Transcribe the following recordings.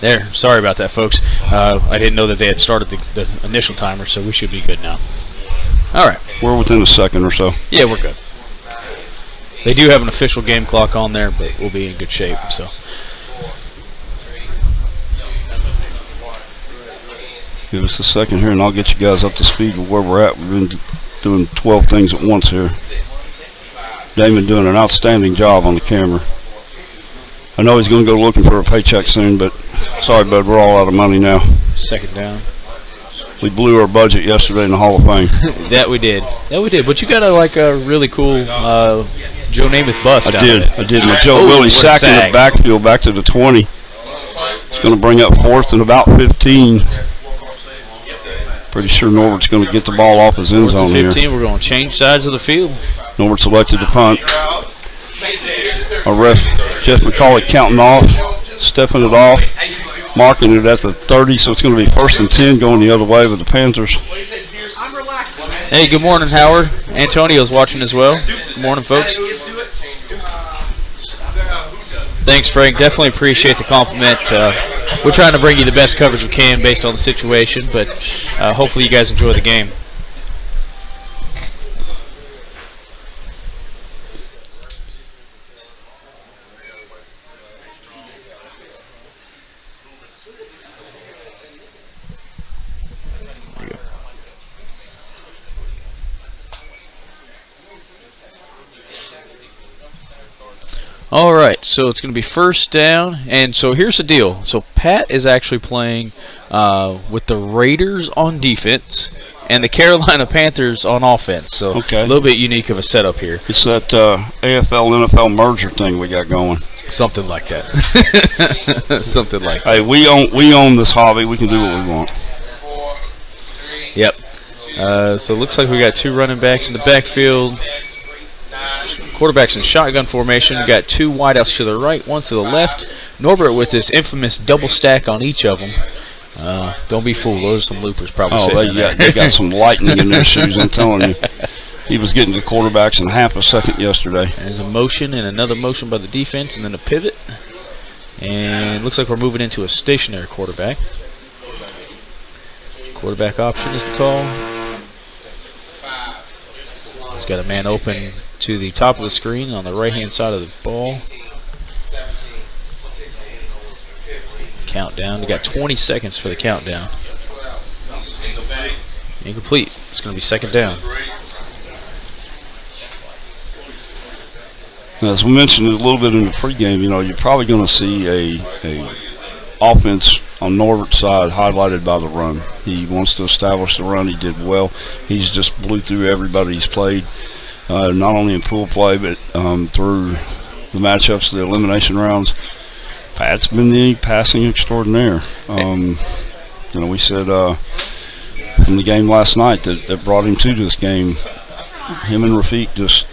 There. Sorry about that, folks. I didn't know that they had started the initial timer, so we should be good now. All right. We're within a second or so. Yeah, we're good. They do have an official game clock on there, but we'll be in good shape. So. Give us a second here, and I'll get you guys up to speed with where we're at. We've been doing 12 things at once here. Damon doing an outstanding job on the camera. I know he's going to go looking for a paycheck soon, but sorry, bud, we're all out of money now. Second down. We blew our budget yesterday in the Hall of Fame. That we did. But you got a really cool Joe Namath bust. I did. My Joe Willie sack in the backfield back to the 20. It's going to bring up 4th and about 15. Pretty sure Norbert's going to get the ball off his end zone 15, here. We're going to change sides of the field. Norbert selected to punt. Our ref, Jeff McCauley, counting off, stepping it off, marking it at the 30, so it's going to be 1st and 10 going the other way with the Panthers. Hey, good morning, Howard. Antonio's watching as well. Good morning, folks. Thanks, Frank. Definitely appreciate the compliment. We're trying to bring you the best coverage we can based on the situation, but hopefully you guys enjoy the game. All right, so it's going to be 1st down, and so here's the deal. So Pat is actually playing with the Raiders on defense and the Carolina Panthers on offense. So a little bit unique of a setup here. It's that AFL-NFL merger thing we got going. Something like that. Something like that. Hey, we own this hobby. We can do what we want. Yep. So it looks like we got 2 running backs in the backfield. Quarterbacks in shotgun formation. We got 2 wideouts to the right, 1 to the left. Norbert with this infamous double stack on each of them. Don't be fooled. Those are some loopers probably. They got some lightning in their shoes, I'm telling you. He was getting to quarterbacks in half a second yesterday. There's a motion and another motion by the defense and then a pivot. And it looks like we're moving into a stationary quarterback. Quarterback option is the call. He's got a man open to the top of the screen on the right-hand side of the ball. Countdown. We got 20 seconds for the countdown. Incomplete. It's going to be 2nd down. As we mentioned a little bit in the pregame, you're probably going to see a offense on Norbert's side highlighted by the run. He wants to establish the run. He did well. He's just blew through everybody he's played, not only in pool play but through the matchups, the elimination rounds. Pat's been the passing extraordinaire. We said from the game last night that brought him to this game. Him and Rafiq just,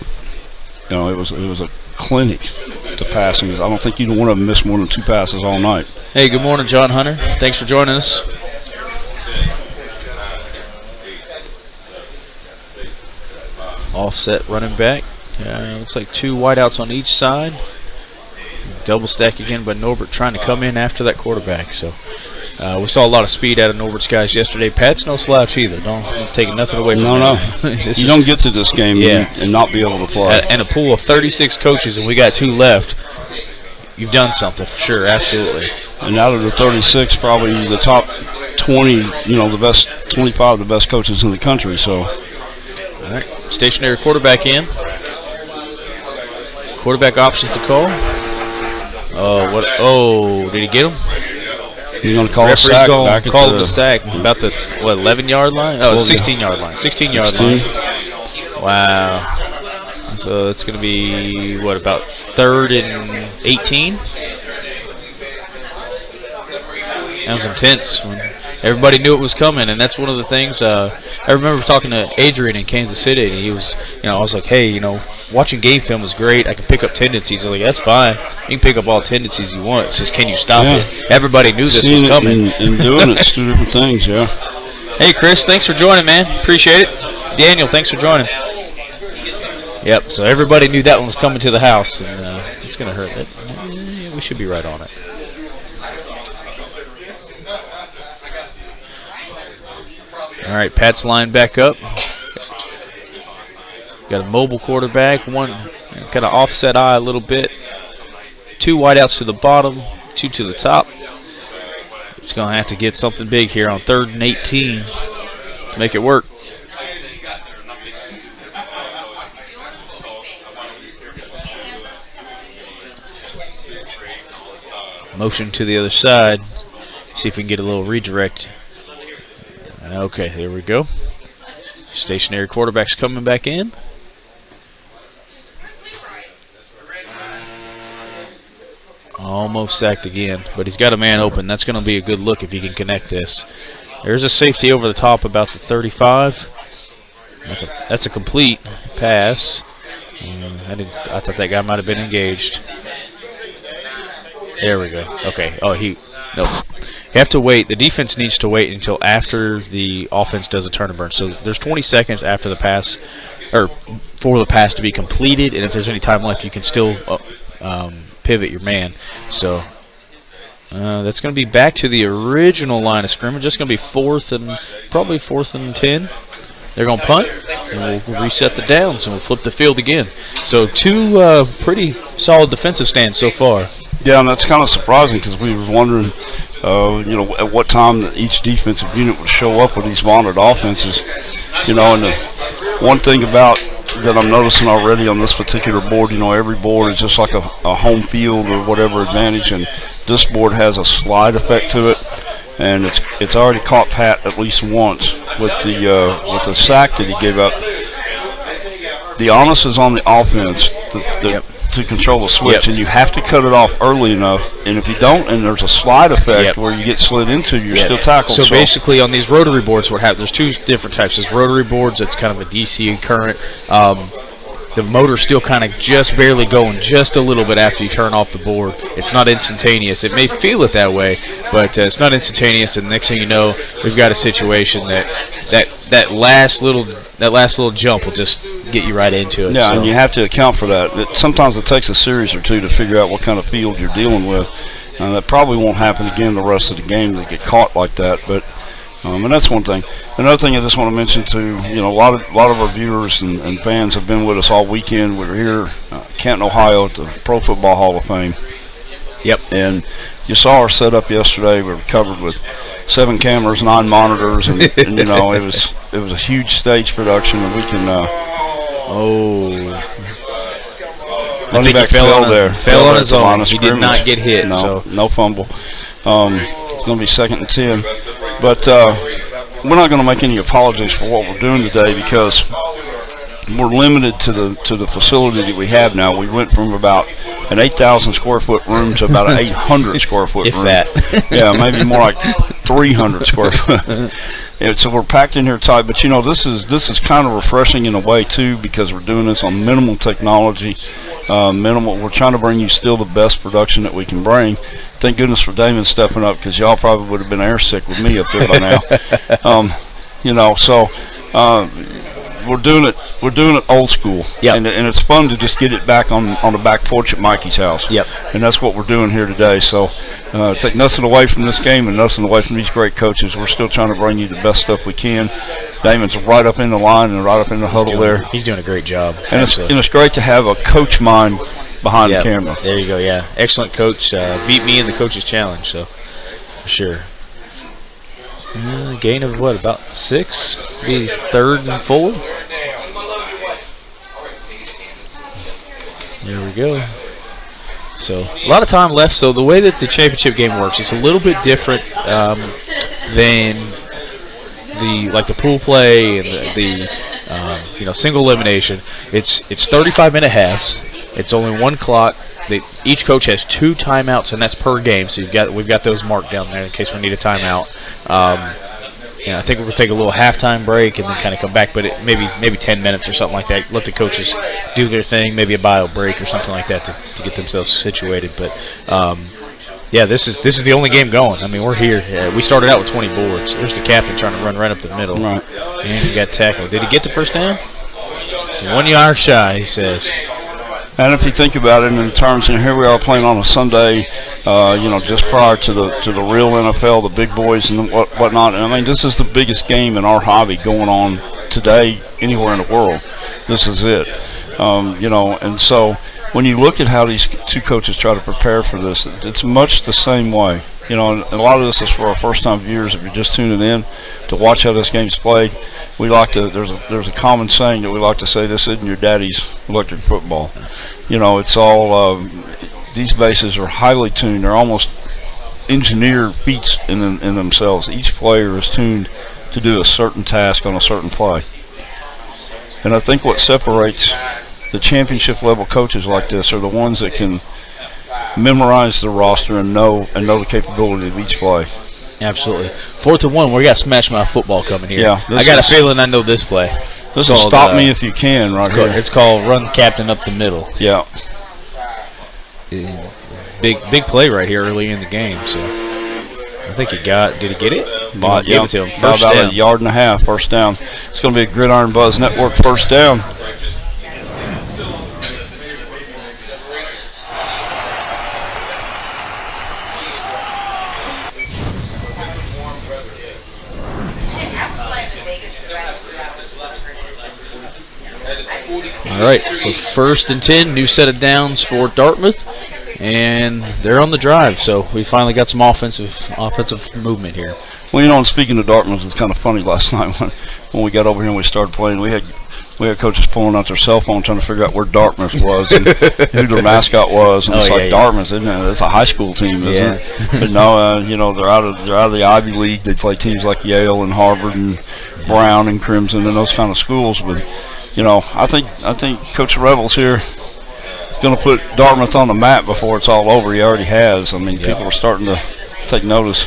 it was a clinic to passing. I don't think either one of them missed more than 2 passes all night. Hey, good morning, John Hunter. Thanks for joining us. Offset running back. Looks like 2 wideouts on each side. Double stack again by Norbert trying to come in after that quarterback. So we saw a lot of speed out of Norbert's guys yesterday. Pat's no slouch either. Don't take nothing away from him. No. You don't get to this game and not be able to play. And a pool of 36 coaches, and we got 2 left. You've done something for sure, absolutely. And out of the 36, probably the top 20, the best 25 of the best coaches in the country. So, all right, stationary quarterback in. Quarterback options to call. Did he get him? He's going to call a sack. Call the sack about the 11-yard line? Oh, 16-yard line. 16-yard line. Wow. So it's going to be about 3rd and 18? That was intense. Everybody knew it was coming, and that's one of the things. I remember talking to Adrian in Kansas City, and he was, I was like, hey, watching game film is great. I can pick up tendencies. I'm like, that's fine. You can pick up all tendencies you want. It's just, can you stop it? Everybody knew this was coming. And doing it's 2 different things, yeah. Hey, Chris, thanks for joining, man. Appreciate it. Daniel, thanks for joining. Yep, so everybody knew that one was coming to the house, and it's going to hurt it. We should be right on it. All right, Pat's line back up. Got a mobile quarterback, one kind of offset eye a little bit. 2 wideouts to the bottom, 2 to the top. It's going to have to get something big here on 3rd and 18 to make it work. Motion to the other side. See if we can get a little redirect. Okay, there we go. Stationary quarterback's coming back in. Almost sacked again, but he's got a man open. That's going to be a good look if he can connect this. There's a safety over the top about the 35. That's a complete pass. I thought that guy might have been engaged. There we go. Okay. Oh, no. You have to wait. The defense needs to wait until after the offense does a turn and burn. So there's 20 seconds after the pass, or for the pass to be completed, and if there's any time left, you can still pivot your man. So that's going to be back to the original line of scrimmage. Just going to be probably fourth and 10. They're going to punt, and we'll reset the downs, and we'll flip the field again. So 2 pretty solid defensive stands so far. Yeah, and that's kind of surprising because we were wondering, at what time that each defensive unit would show up with these vaunted offenses. And the one thing about that I'm noticing already on this particular board, every board is just like a home field or whatever advantage, and this board has a slide effect to it, and it's already caught Pat at least once with the sack that he gave up. The onus is on the offense to control the switch, and you have to cut it off early enough. And if you don't, and there's a slide effect where you get slid into, you're still tackled. So basically, on these rotary boards, there's 2 different types. There's rotary boards that's kind of a DC current. The motor's still kind of just barely going just a little bit after you turn off the board. It's not instantaneous. It may feel it that way, but it's not instantaneous. And the next thing you know, we've got a situation that last little jump will just get you right into it. Yeah, and you have to account for that. Sometimes it takes a series or 2 to figure out what kind of field you're dealing with. And that probably won't happen again the rest of the game to get caught like that. But and that's one thing. Another thing I just want to mention too, a lot of our viewers and fans have been with us all weekend. We were here, Canton, Ohio, at the Pro Football Hall of Fame. Yep. And you saw our setup yesterday. We were covered with 7 cameras, 9 monitors, and it was a huge stage production. And we can. Running back fell on his own. He did not get hit. No fumble. It's going to be 2nd and 10. But we're not going to make any apologies for what we're doing today because we're limited to the facility that we have now. We went from about an 8,000 square foot room to about an 800 square foot room. That. Yeah, maybe more like 300 square foot. And so we're packed in here tight. But this is kind of refreshing in a way too because we're doing this on minimal technology. We're trying to bring you still the best production that we can bring. Thank goodness for Damon stepping up because y'all probably would have been airsick with me up there by now. So we're doing it old school. Yeah. And it's fun to just get it back on the back porch at Mikey's house. Yep. And that's what we're doing here today. So take nothing away from this game and nothing away from these great coaches. We're still trying to bring you the best stuff we can. Damon's right up in the line and right up in the huddle there. He's doing a great job. And it's great to have a coach mind behind the camera. There you go, yeah. Excellent coach. Beat me in the coach's challenge, so for sure. Gain of what, about 6? Be 3rd and 4. There we go. So a lot of time left. So the way that the championship game works, it's a little bit different than the pool play and the single elimination. It's 35-minute halves. It's only 1 clock. Each coach has 2 timeouts, and that's per game. So we've got those marked down there in case we need a timeout. I think we're going to take a little halftime break and then kind of come back, but maybe 10 minutes or something like that. Let the coaches do their thing, maybe a bio break or something like that to get themselves situated. But this is the only game going. I mean, we're here. We started out with 20 boards. There's the captain trying to run right up the middle. Right. And he got tackled. Did he get the first down? 1 yard shy, he says. And if you think about it in terms, and here we are playing on a Sunday, just prior to the real NFL, the big boys and whatnot. And I mean, this is the biggest game in our hobby going on today anywhere in the world. This is it, And so when you look at how these two coaches try to prepare for this, it's much the same way. And a lot of this is for our first-time viewers. If you're just tuning in to watch how this game's played, we like to. There's a common saying that we like to say: "This isn't your daddy's electric football." It's all. These bases are highly tuned. They're almost engineered feats in themselves. Each player is tuned to do a certain task on a certain play. And I think what separates the championship-level coaches like this are the ones that can memorize the roster and know the capability of each play. Absolutely. 4th and 1. We got Smash My Football coming here. Yeah, I got a feeling I know this play. This will stop me if you can, right here. It's called Run Captain Up the Middle. Yeah. Big play right here early in the game. So I think did he get it? Gave it to him. First down. About a yard and a half. First down. It's going to be a Gridiron Buzz Network first down. All right, so 1st and 10, new set of downs for Dartmouth, and they're on the drive. So we finally got some offensive movement here. Well, and speaking of Dartmouth, it's kind of funny last night when we got over here and we started playing. We had coaches pulling out their cell phone trying to figure out where Dartmouth was and who their mascot was. And it's Dartmouth, isn't it? It's a high school team, isn't it? But no, they're out of the Ivy League. They play teams like Yale and Harvard and Brown and Crimson and those kind of schools. But I think Coach Revels here is going to put Dartmouth on the map before it's all over. He already has. I mean, people are starting to take notice.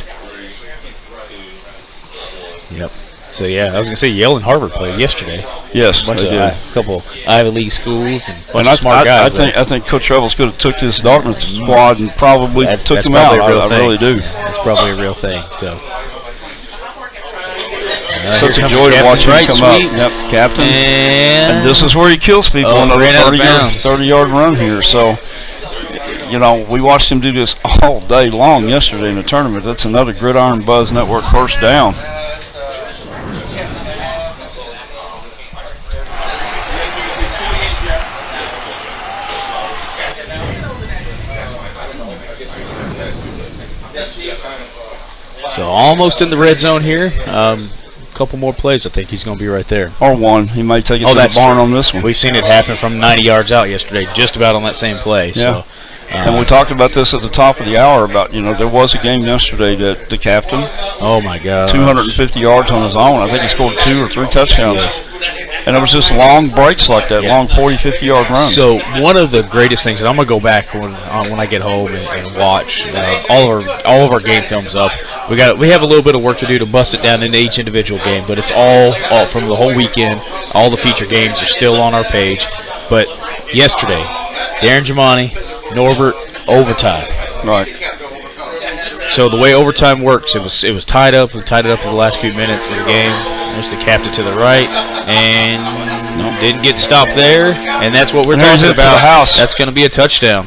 Yep. So, I was going to say Yale and Harvard played yesterday. Yes, they did. A couple Ivy League schools and a bunch of smart guys. I think Coach Revels could have took this Dartmouth squad and probably took them out. I really do. That's probably a real thing. So. Such a joy to watch him come up. Yep, Captain. And this is where he kills people on a 30-yard run here. So, we watched him do this all day long yesterday in the tournament. That's another Gridiron Buzz Network first down. So almost in the red zone here. Couple more plays, I think he's going to be right there. Or one. He might take it to the barn on this one. We've seen it happen from 90 yards out yesterday, just about on that same play. Yeah. So, and we talked about this at the top of the hour about, there was a game yesterday that the captain, oh my God, 250 yards on his own. I think he scored 2 or 3 touchdowns. Yes. And it was just long breaks like that, long 40, 50-yard runs. So one of the greatest things, and I'm going to go back when I get home and watch all of our game films up. We have a little bit of work to do to bust it down into each individual game, but it's all from the whole weekend. All the feature games are still on our page. But yesterday, Darren Giamani, Norbert, overtime. Right. So the way overtime works, it was tied up. We tied it up in the last few minutes of the game. There's the captain to the right, and didn't get stopped there. And that's what we're talking about. That's going to be a touchdown.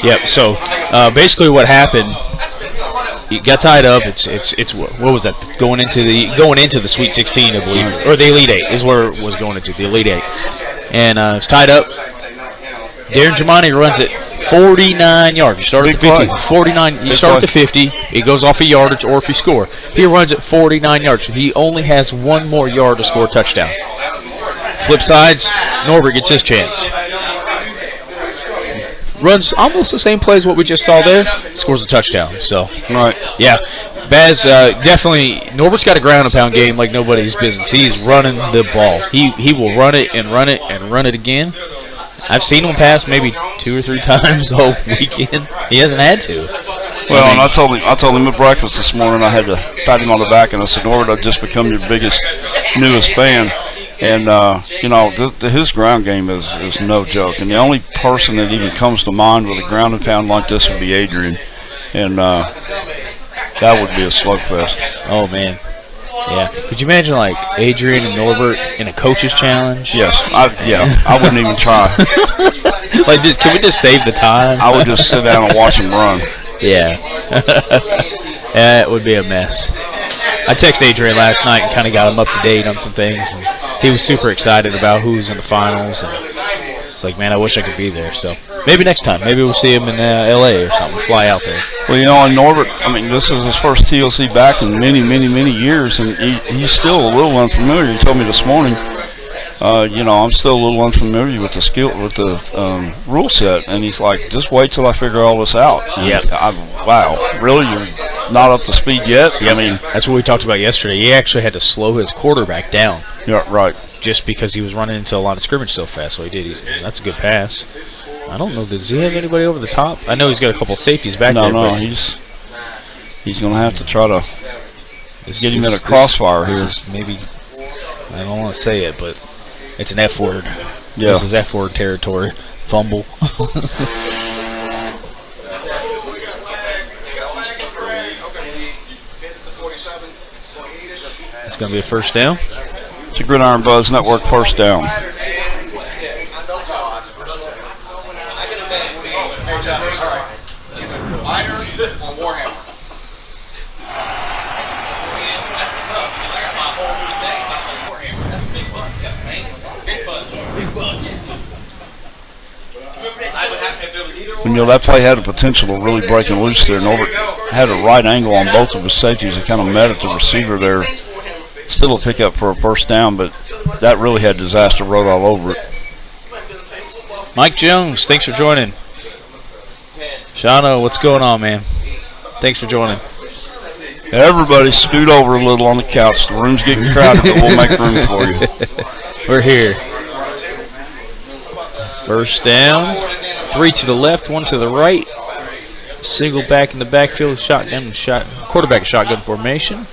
Yep. So basically, what happened? He got tied up. It's what was that? Going into the Sweet 16, I believe, or the Elite 8 is where it was going into the Elite 8, and it's tied up. Darren Giamani runs it 49 yards. You start at the 50. 49. You start at the 50. It goes off a yardage, or if you score, he runs it 49 yards. He only has one more yard to score a touchdown. Flip sides, Norbert gets his chance. Runs almost the same play as what we just saw there. Scores a touchdown. So right, yeah. Baz, definitely, Norbert's got a ground and pound game like nobody's business. He's running the ball. He will run it and run it and run it again. I've seen him pass maybe 2 or 3 times the whole weekend. He hasn't had to. Well, and I told him at breakfast this morning. I had to pat him on the back, and I said, Norbert, I've just become your biggest, newest fan. And you know, his ground game is no joke. And the only person that even comes to mind with a ground and pound like this would be Adrian, and that would be a slugfest. Oh man. Yeah. Could you imagine like Adrian and Norbert in a coach's challenge? Yes. I wouldn't even try. Like, can we just save the time? I would just sit down and watch him run. Yeah. That would be a mess. I texted Adrian last night and kind of got him up to date on some things, and he was super excited about who's in the finals. And it's like, man, I wish I could be there. So maybe next time. Maybe we'll see him in L.A. or something. Fly out there. Well, you know, and Norbert, I mean, this is his first TLC back in many, many, many years, and he's still a little unfamiliar. He told me this morning, you know, I'm still a little unfamiliar with the rule set, and he's like, just wait till I figure all this out. Yeah. Wow, really? You're not up to speed yet? Yeah, I mean, that's what we talked about yesterday. He actually had to slow his quarterback down. Yeah, right. Just because he was running into a line of scrimmage so fast. So he did. That's a good pass. I don't know. Does he have anybody over the top? I know he's got a couple of safeties back there. No, he's going to have to try to get him in a crossfire here. Maybe, I don't want to say it, but it's an F word. Yeah. This is F word territory. Fumble. It's going to be a first down. It's a Gridiron Buzz Network first down. You know, that play had the potential of really breaking loose there. Norbert had a right angle on both of his safeties. It kind of met at the receiver there. Still a pickup for a first down, but that really had disaster road all over it. Mike Jones, thanks for joining. Shano, what's going on, man? Thanks for joining. Everybody scoot over a little on the couch. The room's getting crowded, but we'll make room for you. We're here. First down. 3 to the left, 1 to the right. Single back in the backfield, quarterback shotgun formation.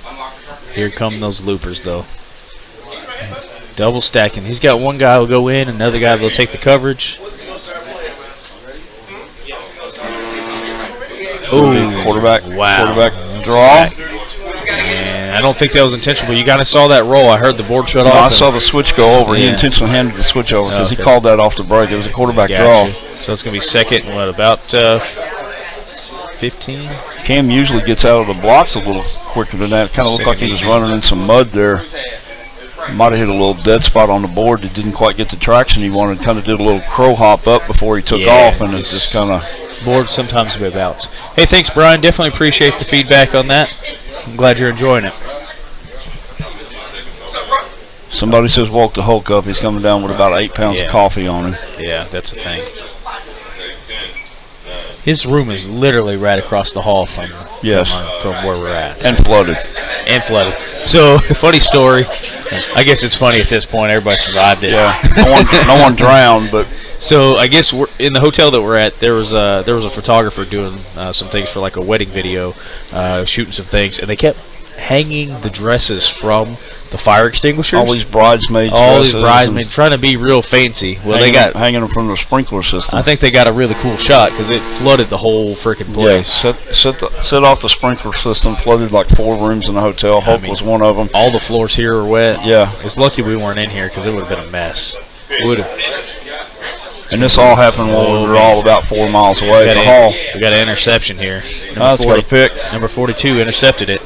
Here come those loopers, though. Double stacking. He's got one guy who'll go in, another guy will take the coverage. Ooh, quarterback draw. And I don't think that was intentional, but you kind of saw that roll. I heard the board shut off. I saw the switch go over. Yeah. He intentionally handed the switch over because he called that off the break. It was a quarterback draw. So it's going to be second, about 15? Cam usually gets out of the blocks a little quicker than that. Kind of looked like he was running in some mud there. Might have hit a little dead spot on the board that didn't quite get the traction he wanted. Kind of did a little crow hop up before he took off, and it's just kind of... Board sometimes a bit bounce. Hey, thanks, Brian. Definitely appreciate the feedback on that. I'm glad you're enjoying it. Somebody says woke the Hulk up. He's coming down with about 8 pounds of coffee on him. Yeah, that's the thing. His room is literally right across the hall from where we're at. And flooded. So, funny story. I guess it's funny at this point. Everybody survived it. Yeah. No one drowned, but... So, I guess we're in the hotel that we're at, there was a photographer doing some things for like a wedding video, shooting some things, and they kept hanging the dresses from the fire extinguishers. All these bridesmaids trying to be real fancy. Well, they got hanging them from the sprinkler system. I think they got a really cool shot because it flooded the whole freaking place. Yeah, set off the sprinkler system, flooded like 4 rooms in the hotel. Hope was one of them. All the floors here are wet. Yeah. It's lucky we weren't in here because it would have been a mess. And this all happened while we were all about 4 miles away at the hall. We got an interception here. It's got a pick. Number 42 intercepted it.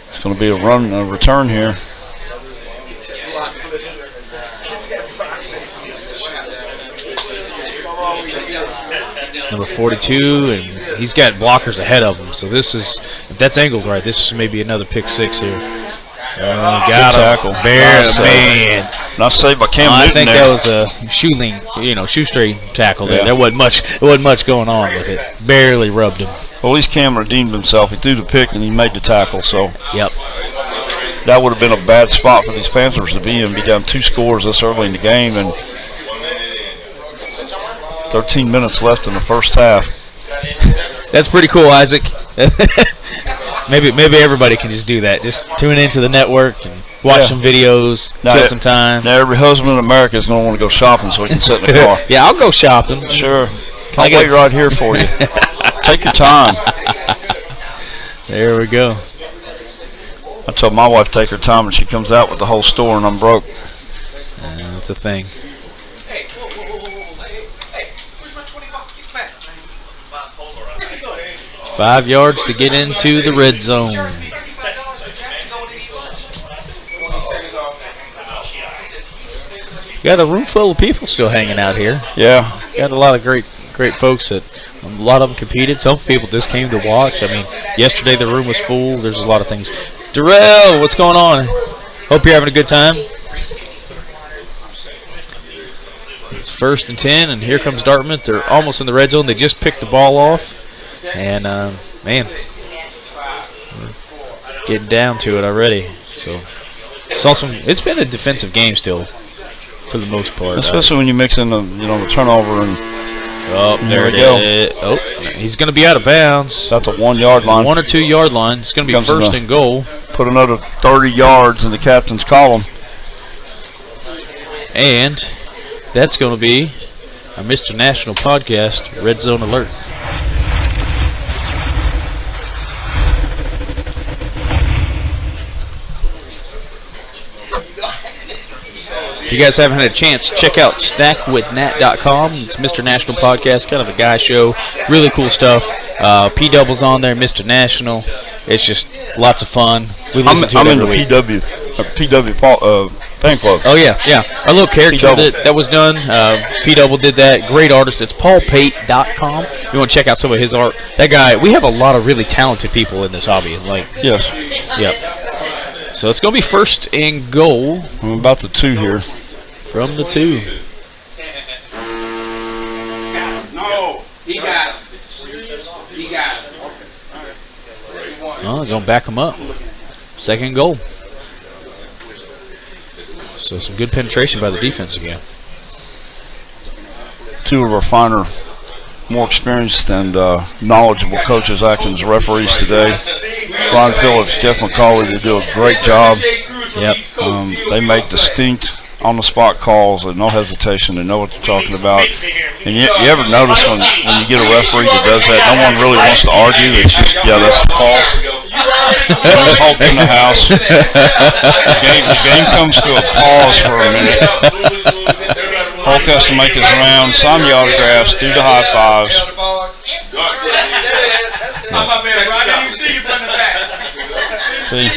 It's going to be a return here. Number 42, and he's got blockers ahead of him. So this is, if that's angled right, this is maybe another pick 6 here. Got tackle. Man. Nice save by Cam I Newton think there. that was a shoestring tackle there. There wasn't much going on with it. Barely rubbed him. Well, at least Cam redeemed himself. He threw the pick and he made the tackle. So yep. That would have been a bad spot for these Panthers to be in. Be down 2 scores this early in the game, and 13 minutes left in the first half. That's pretty cool, Isaac. maybe everybody can just do that. Just tune into the network and watch some videos, kill some time. Now every husband in America is going to want to go shopping so he can sit in the car. Yeah, I'll go shopping. Sure. I'll wait right here for you. Take your time. There we go. I told my wife to take her time, and she comes out with the whole store, and I'm broke. That's a thing. Hey, where's my $20 kickback? 5 yards to get into the red zone. Got a room full of people still hanging out here. Yeah. Got a lot of great folks that a lot of them competed. Some people just came to watch. I mean, yesterday the room was full. There's a lot of things. Darrell, what's going on? Hope you're having a good time. It's 1st and 10, and here comes Dartmouth. They're almost in the red zone. They just picked the ball off, and man, we're getting down to it already. So it's awesome. It's been a defensive game still, for the most part. Especially when you mix in the turnover and. Oh, there it is. Oh, he's going to be out of bounds. That's a 1 yard line. 1 or 2 yard line. It's going to be first and goal. Put another 30 yards in the captain's column. And that's going to be our Mr. National podcast, Red Zone Alert. If you guys haven't had a chance, check out snackwithnat.com. It's Mr. National Podcast, kind of a guy show. Really cool stuff. P-Double's on there, Mr. National. It's just lots of fun. We listen to it every week. PW fan club. Oh, yeah. Our little character that was done, P-Double did that. Great artist. It's paulpate.com. You want to check out some of his art. That guy, we have a lot of really talented people in this hobby. Yes. Yep. So it's going to be first and goal. I'm about the 2 here. From the 2. No, he got him. He got him. Oh, they're going to back him up. Second goal. So some good penetration by the defense again. 2 of our finer, more experienced and knowledgeable coaches acting as referees today. Ron Phillips, Jeff McCauley, they do a great job. Yep. They make distinct, on-the-spot calls with no hesitation. They know what they're talking about. And you ever notice when you get a referee that does that, no one really wants to argue. It's just, yeah, that's the call. There's hope in the house. The game comes to a pause for a minute. Hulk has to make his round, sign the autographs, do the high fives. See,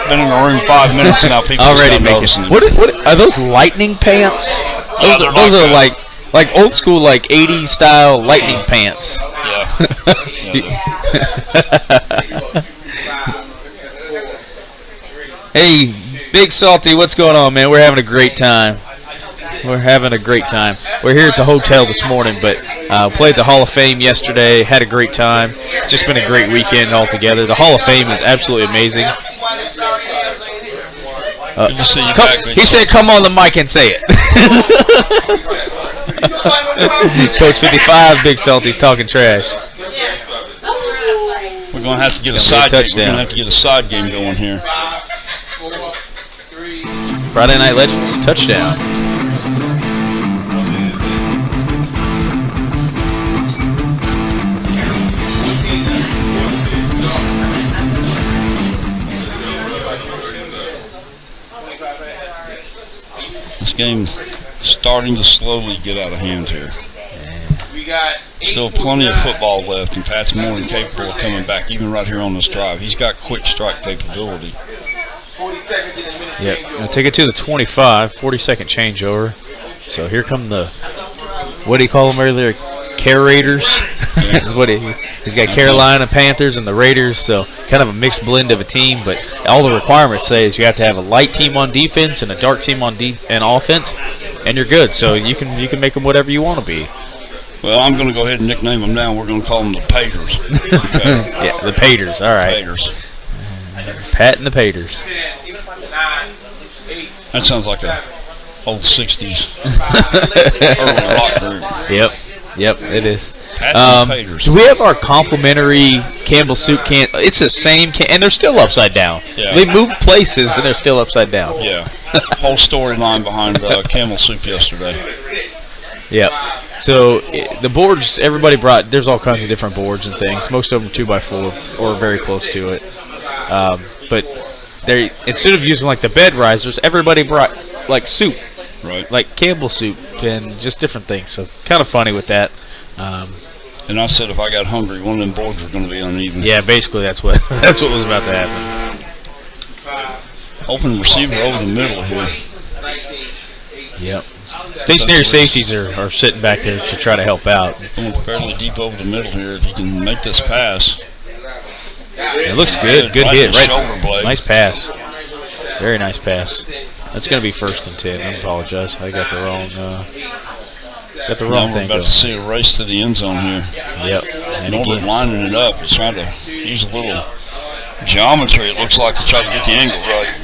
been in the room 5 minutes now. People already making. What are those lightning pants? Those are like old school, like 80s style lightning pants. Yeah. Hey, Big Salty, what's going on, man? We're having a great time. We're having a great time. We're here at the hotel this morning, but played the Hall of Fame yesterday. Had a great time. It's just been a great weekend altogether. The Hall of Fame is absolutely amazing. Good to see you back, he said, "Come on the mic and say it." Coach 55, Big Salty's talking trash. We're going to have to get a side game. We're going to have to get a side game going here. Friday Night Legends touchdown. This game's starting to slowly get out of hand here. Still plenty of football left, and Pat's more than capable of coming back, even right here on this drive. He's got quick strike capability. Yep, now take it to the 25, 40-second changeover. So here come the, what do you call them earlier? Raiders. Is what he's got Carolina Panthers and the Raiders, so kind of a mixed blend of a team. But all the requirements say is you have to have a light team on defense and a dark team on offense, and you're good. So you can make them whatever you want to be. Well, I'm going to go ahead and nickname them now. We're going to call them the Paters. Okay. Yeah, the Paters. All right. Paters. Pat and the Paters. That sounds like a old 60s. Early rock group. Yep, it is. Taters. Do we have our complimentary Campbell soup can? It's the same can, and they're still upside down. Yeah. They moved places, and they're still upside down. Yeah. Whole storyline behind Camel soup yesterday. Yep. So the boards, everybody brought. There's all kinds of different boards and things. Most of them 2x4 or very close to it. But they, instead of using like the bed risers, everybody brought like soup, Right. like Campbell soup and just different things. So kind of funny with that. And I said if I got hungry, one of them boards were going to be uneven. Yeah, basically that's what was about to happen. Open receiver over the middle here. Yep. Stationary safeties are sitting back there to try to help out. Going fairly deep over the middle here. If he can make this pass. It looks good. Good right hit. in the shoulder blade. Nice pass. Very nice pass. That's going to be 1st and 10. I apologize. I got the wrong Now we're thing about going. to see a race to the end zone here. Yep. And Norbert again, lining it up. He's trying to use a little geometry, it looks like, to try to get the angle right.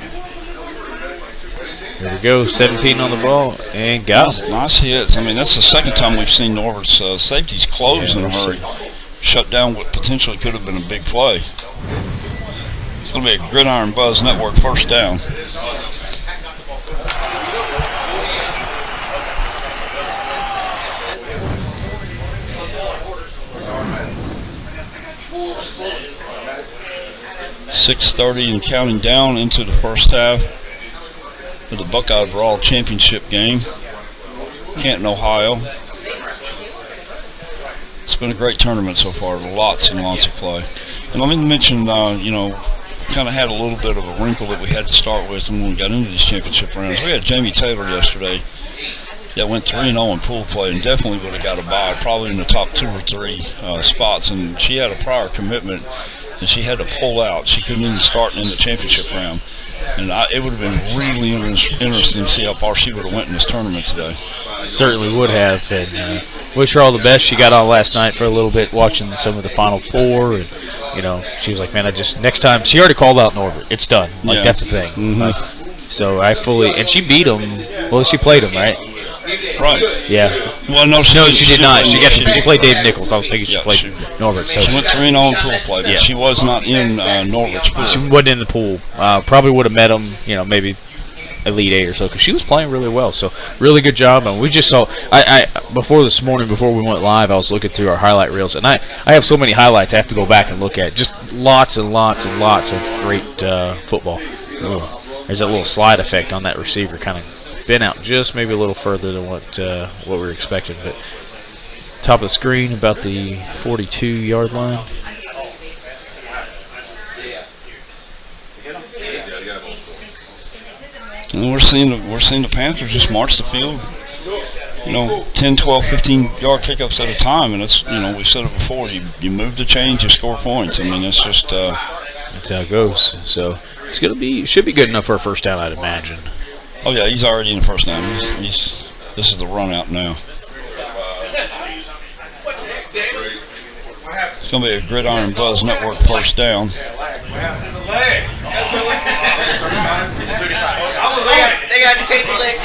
there we go. 17 on the ball and got it. Nice hits. I mean, that's the second time we've seen Norbert's safeties close in a hurry. Shut down what potentially could have been a big play. It's going to be a Gridiron Buzz Network first down. .6:30 and counting down into the first half of the Buckeye Brawl championship game. Canton, Ohio. It's been a great tournament so far. Lots and lots of play. And let me mention, kind of had a little bit of a wrinkle that we had to start with when we got into these championship rounds. We had Jamie Taylor yesterday that went 3-0 in pool play and definitely would have got a bye, probably in the top 2 or 3 spots. And she had a prior commitment and she had to pull out. She couldn't even start in the championship round. And it would have been really interesting to see how far she would have went in this tournament today. Certainly would have. And wish her all the best. She got on last night for a little bit watching some of the Final Four. And, she was like, man, next time. She already called out Norbert. It's done. Like, that's the thing. Mm-hmm. So I fully. And she beat him. Well, she played him, right? Right. Yeah. Well, no, she did not. She played Dave Nichols. I was thinking she played Norbert. So she went 3-0 in pool play, but she was not in Norbert's pool. She wasn't in the pool. Probably would have met him, maybe Elite 8 or so, because she was playing really well. So really good job. And we just saw. Before this morning, before we went live, I was looking through our highlight reels, and I have so many highlights I have to go back and look at. Just lots and lots and lots of great football. Ooh. There's that little slide effect on that receiver, kind of been out just maybe a little further than what we were expecting, but top of the screen about the 42-yard line. And we're seeing the Panthers just march the field, 10, 12, 15-yard kickoffs at a time, and it's we said it before. You move the chains, you score points. I mean, it's just that's how it goes. So should be good enough for a first down, I'd imagine. Oh yeah, he's already in the first down. This is the run out now. It's going to be a Gridiron Buzz Network first down. They got to take the leg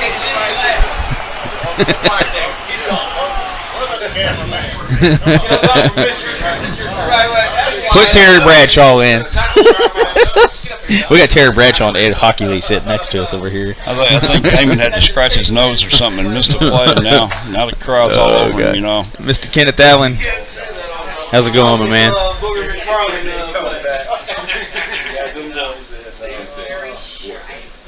Put Terry Bradshaw in. We got Terry Bradshaw and Ed Hockey Lee sitting next to us over here. I think Damon had to scratch his nose or something and missed a play, and now the crowd's all over him, Mr. Kenneth Allen, how's it going, my man?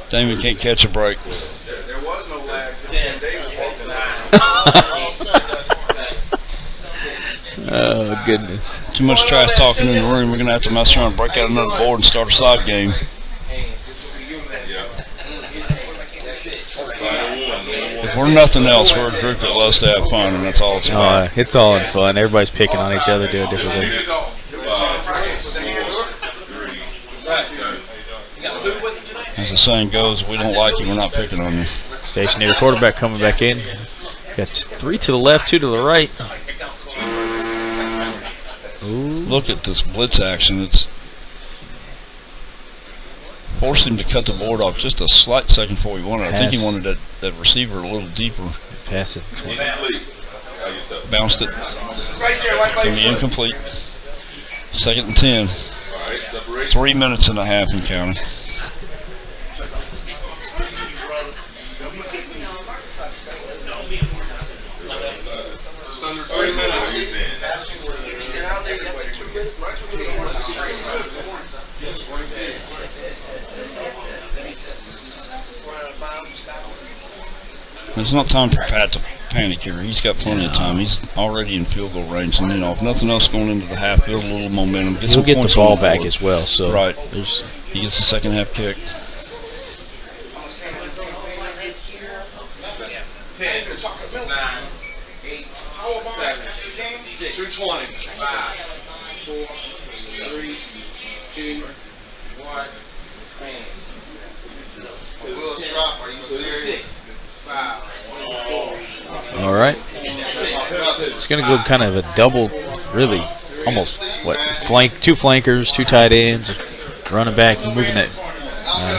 Damon can't catch a break. There was no lag. Davis walking out. Oh, goodness. Too much trash talking in the room. We're going to have to mess around and break out another board and start a side game. If we're nothing else, we're a group that loves to have fun, and that's all it's about. It's all in fun. Everybody's picking on each other, doing different things. As the saying goes, if we don't like you, we're not picking on you. Stationary quarterback coming back in. Got 3 to the left, 2 to the right. Ooh. Look at this blitz action. It's Forced him to cut the board off just a slight second before he wanted. I think he Pass. wanted that receiver a little deeper. Pass it. Bounced it. Can be incomplete. 2nd and 10. 3 minutes and a half and counting. Just under 3 minutes. There's not time for Pat to panic here. He's got plenty of time. He's already in field goal range, and if nothing else going into the half, build a little momentum. He'll get the ball back as well. So right, he gets the second half kick. 10, 9, 8, 7, 6, 220, 5, 4, 3, 2, 1. Will stop. Are you serious? 5. all right. It's going to go kind of a double, really, almost two flankers, 2 tight ends, running back, moving that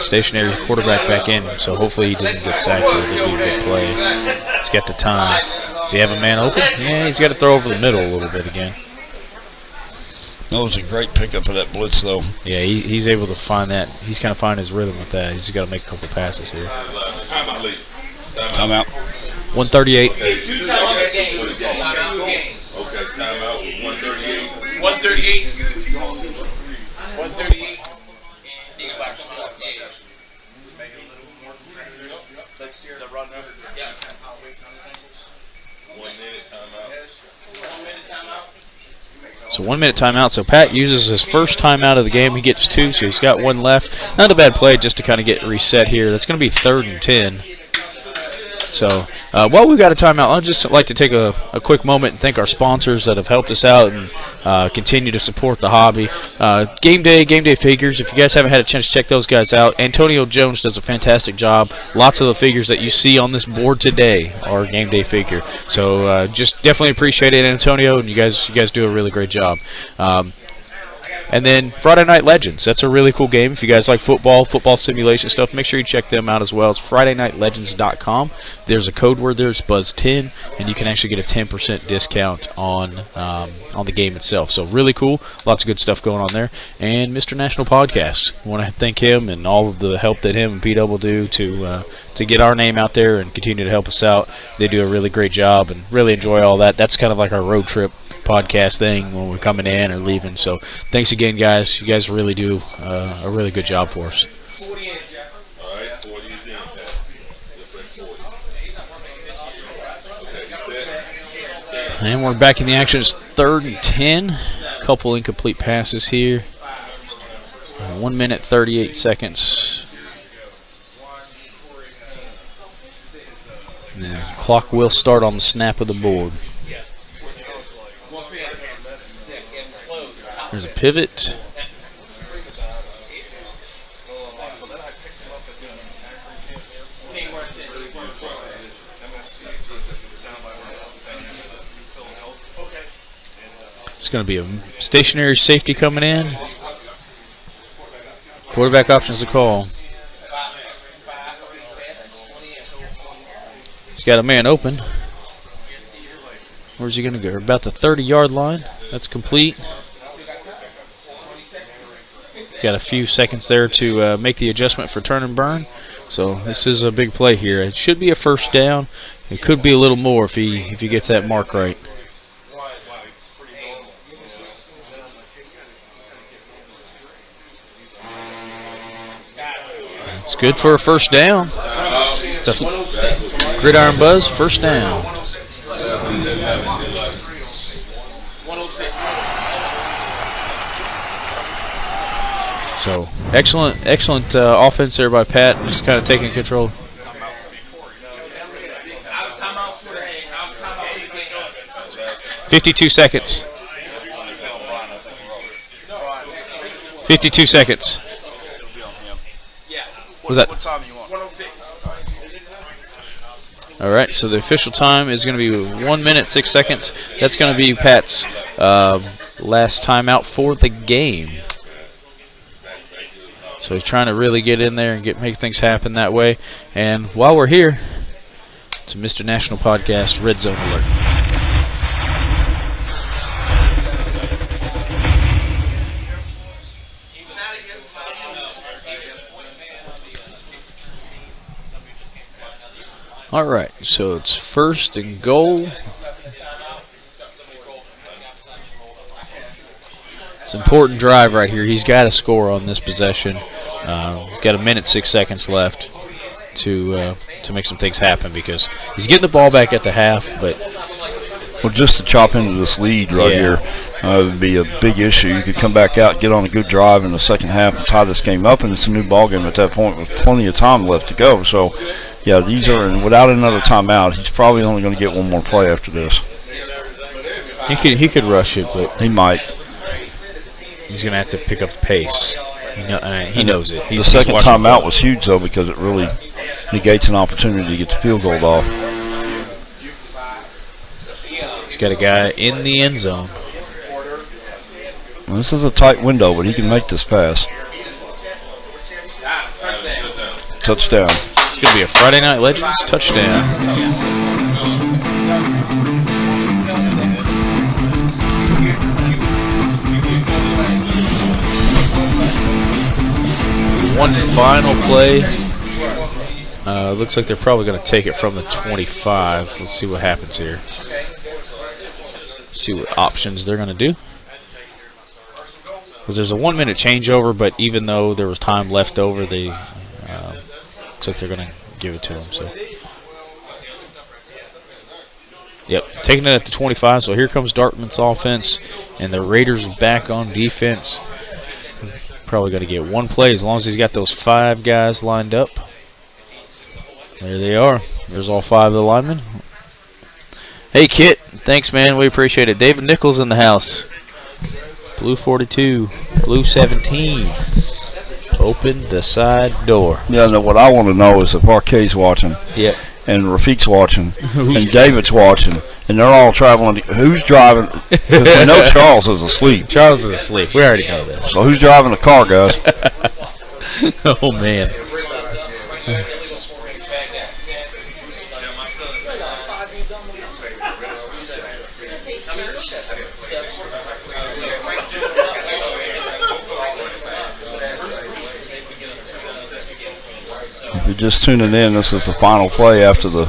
stationary quarterback back in. So hopefully he doesn't get sacked. It'll be a good play. He's got the time. Does he have a man open? Yeah, he's got to throw over the middle a little bit again. That was a great pickup of that blitz, though. Yeah, he's able to find that. He's kind of finding his rhythm with that. He's got to make a couple passes here. Timeout. 138. Okay, timeout with 138. 138. 138. So 1 minute timeout. So Pat uses his first timeout of the game. He gets 2, so he's got 1 left. Not a bad play just to kind of get reset here. That's going to be 3rd and 10. So while we've got a timeout, I'd just like to take a quick moment and thank our sponsors that have helped us out and continue to support the hobby. Game Day Figures, if you guys haven't had a chance to check those guys out, Antonio Jones does a fantastic job. Lots of the figures that you see on this board today are Game Day Figure. So just definitely appreciate it, Antonio, and you guys do a really great job. And then Friday Night Legends. That's a really cool game. If you guys like football simulation stuff, make sure you check them out as well. It's FridayNightLegends.com. There's a code word there. It's Buzz10, and you can actually get a 10% discount on the game itself. So really cool. Lots of good stuff going on there. And Mr. National Podcast. I want to thank him and all of the help that him and P-Double do to get our name out there and continue to help us out. They do a really great job and really enjoy all that. That's kind of like our road trip podcast thing when we're coming in or leaving. So thanks again, guys. You guys really do a really good job for us. And we're back in the action. It's 3rd and 10. A couple incomplete passes here. 1 minute, 38 seconds. And the clock will start on the snap of the board. There's a pivot. It's going to be a stationary safety coming in. Quarterback options to call. He's got a man open. Where's he going to go? About the 30-yard line. That's complete. Got a few seconds there to make the adjustment for turn and burn. So this is a big play here. It should be a first down. It could be a little more if he gets that mark right. It's good for a first down. It's a Gridiron Buzz first down. So excellent offense there by Pat, just kind of taking control. $52 seconds. 52 seconds. What was that? All right, so the official time is going to be 1 minute, 6 seconds. That's going to be Pat's last timeout for the game. So he's trying to really get in there and make things happen that way. And while we're here, it's a Mr. National Podcast Red Zone Alert. All right, so it's 1st and goal. It's an important drive right here. He's got to score on this possession. He's got 1:06 left to make some things happen because he's getting the ball back at the half. But well, just to chop into this lead right here would be a big issue. You could come back out, get on a good drive in the second half, and tie this game up, and it's a new ball game at that point with plenty of time left to go. So, yeah, these are without another timeout. He's probably only going to get one more play after this. He could rush it, but he might. He's going to have to pick up the pace. He knows it. The second timeout was huge, though, because it really negates an opportunity to get the field goal off. He's got a guy in the end zone. Well, this is a tight window, but he can make this pass. Touchdown. It's going to be a Friday Night Legends touchdown. One final play. Looks like they're probably going to take it from the 25. Let's see what happens here. See what options they're going to do. Because there's a 1-minute changeover, but even though there was time left over, they looks like they're going to give it to them. So, yep, taking it at the 25. So here comes Dartmouth's offense, and the Raiders back on defense. Probably got to get one play as long as he's got those 5 guys lined up. There they are. There's all 5 of the linemen. Hey, Kit. Thanks, man. We appreciate it. David Nichols in the house. Blue 42. Blue 17. Open the side door. Yeah, no, what I want to know is if RK's watching. Yep. And Rafiq's watching. And David's watching. And they're all traveling. Who's driving? Because we know Charles is asleep. Charles is asleep. We already know this. So who's driving the car, guys? Oh, man. If you're just tuning in, this is the final play after the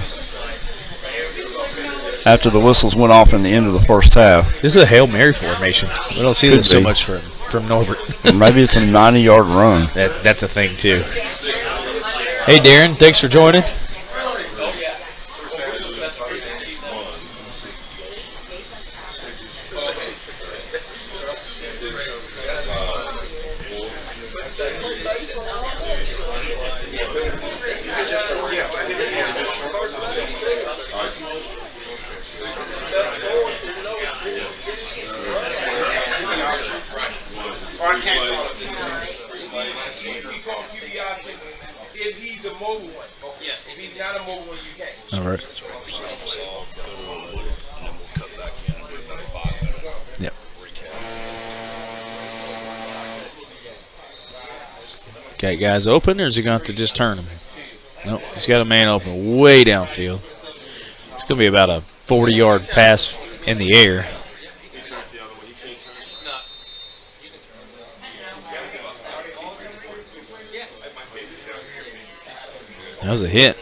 whistles went off in the end of the first half. This is a Hail Mary formation. We don't see this so much from Norbert. Maybe it's a 90-yard run. That's a thing, too. Hey, Darren. Thanks for joining. If he's a mobile one. Yes. If he's not a mobile one, you can't. All right. Yep. Got guys open, or is he going to have to just turn them? Nope. He's got a man open way downfield. It's going to be about a 40-yard pass in the air. That was a hit.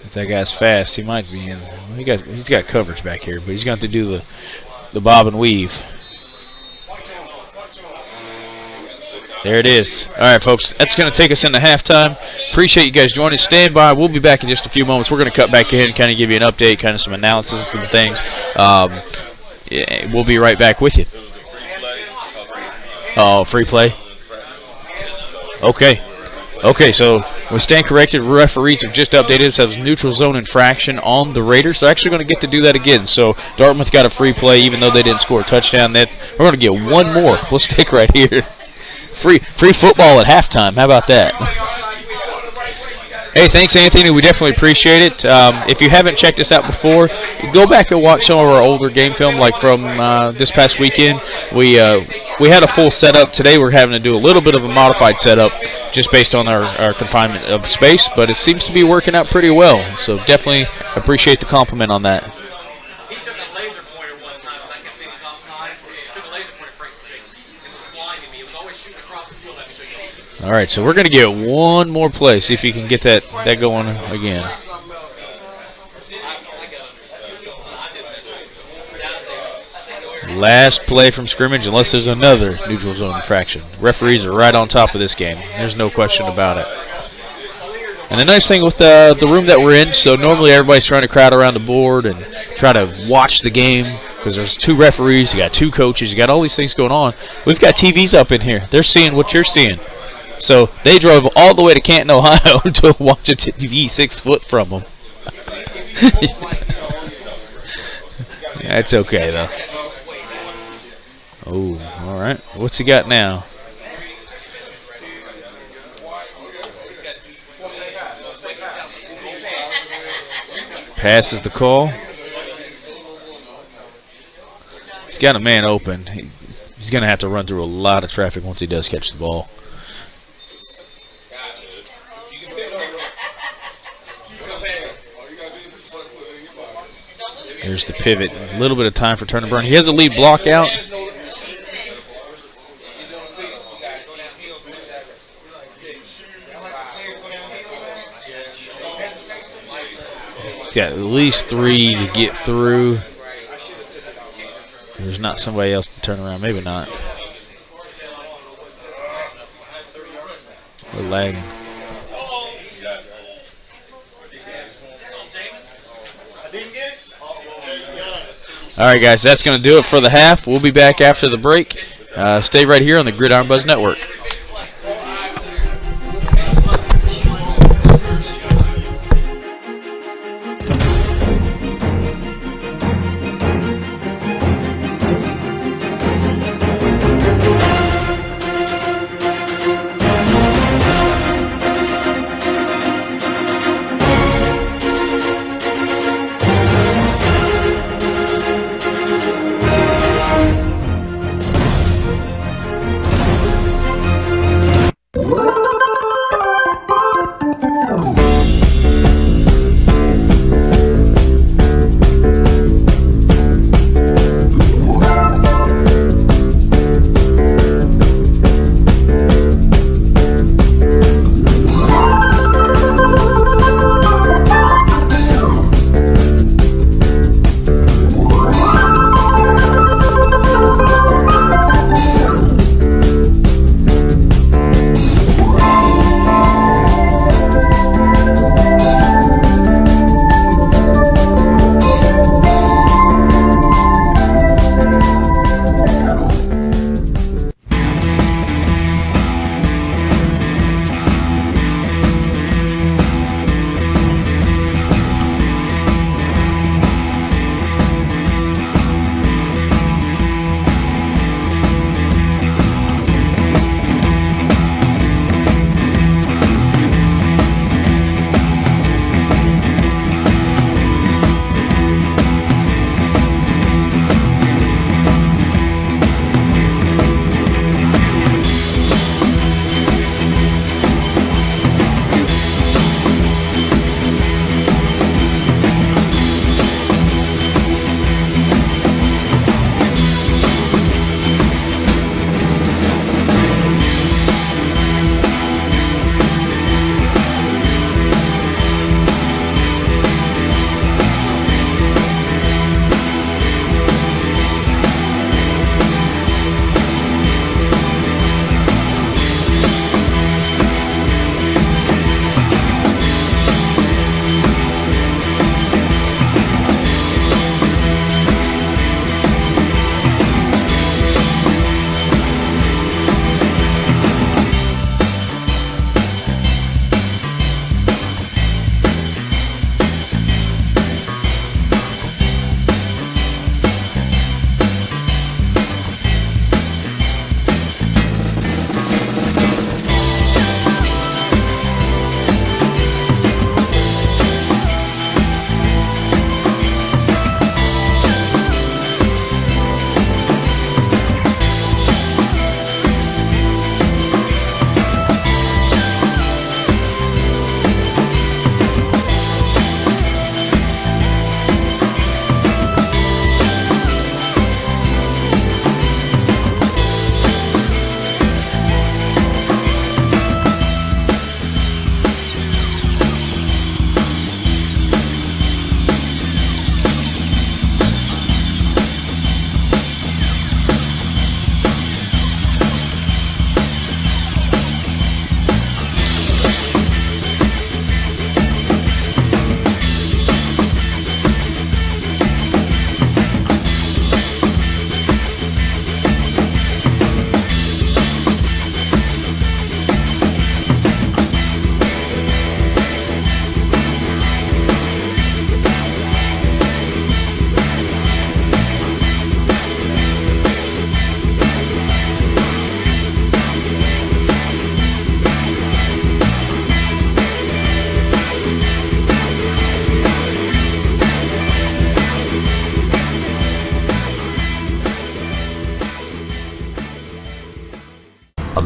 If that guy's fast, he might be in. He's got coverage back here, but he's going to have to do the bob and weave. There it is. All right, folks, that's going to take us into halftime. Appreciate you guys joining. Stand by. We'll be back in just a few moments. We're going to cut back in and kind of give you an update, kind of some analysis and things. We'll be right back with you. Oh, free play? Okay. Okay, so We stand corrected. Referees have just updated us as neutral zone infraction on the Raiders. They're actually going to get to do that again. So Dartmouth got a free play, even though they didn't score a touchdown. We're going to get one more. We'll stick right here. Free football at halftime. How about that? Hey, thanks, Anthony. We definitely appreciate it. If you haven't checked us out before, go back and watch some of our older game film, like from this past weekend. We had a full setup. Today we're having to do a little bit of a modified setup just based on our confinement of space, but it seems to be working out pretty well. So definitely appreciate the compliment on that. He took a laser pointer one time, and I kept seeing his offside. He took a laser pointer, Frank. It was blinding me. It was always shooting across the field at me. All right, so we're going to get one more play. See if you can get that going again. Last play from scrimmage, unless there's another neutral zone infraction. Referees are right on top of this game. There's no question about it. And the nice thing with the room that we're in, so normally everybody's trying to crowd around the board and try to watch the game because there's 2 referees, you got 2 coaches, you got all these things going on. We've got TVs up in here. They're seeing what you're seeing. So they drove all the way to Canton, Ohio to watch a TV 6 foot from them. That's okay, though. Oh, all right. What's he got now? Passes the call. He's got a man open. He's going to have to run through a lot of traffic once he does catch the ball. There's the pivot. A little bit of time for Turner Burn. He has a lead block out. He's got at least 3 to get through. There's not somebody else to turn around. Maybe not. We're lagging. All right, guys, that's going to do it for the half. We'll be back after the break. Stay right here on the Gridiron Buzz Network.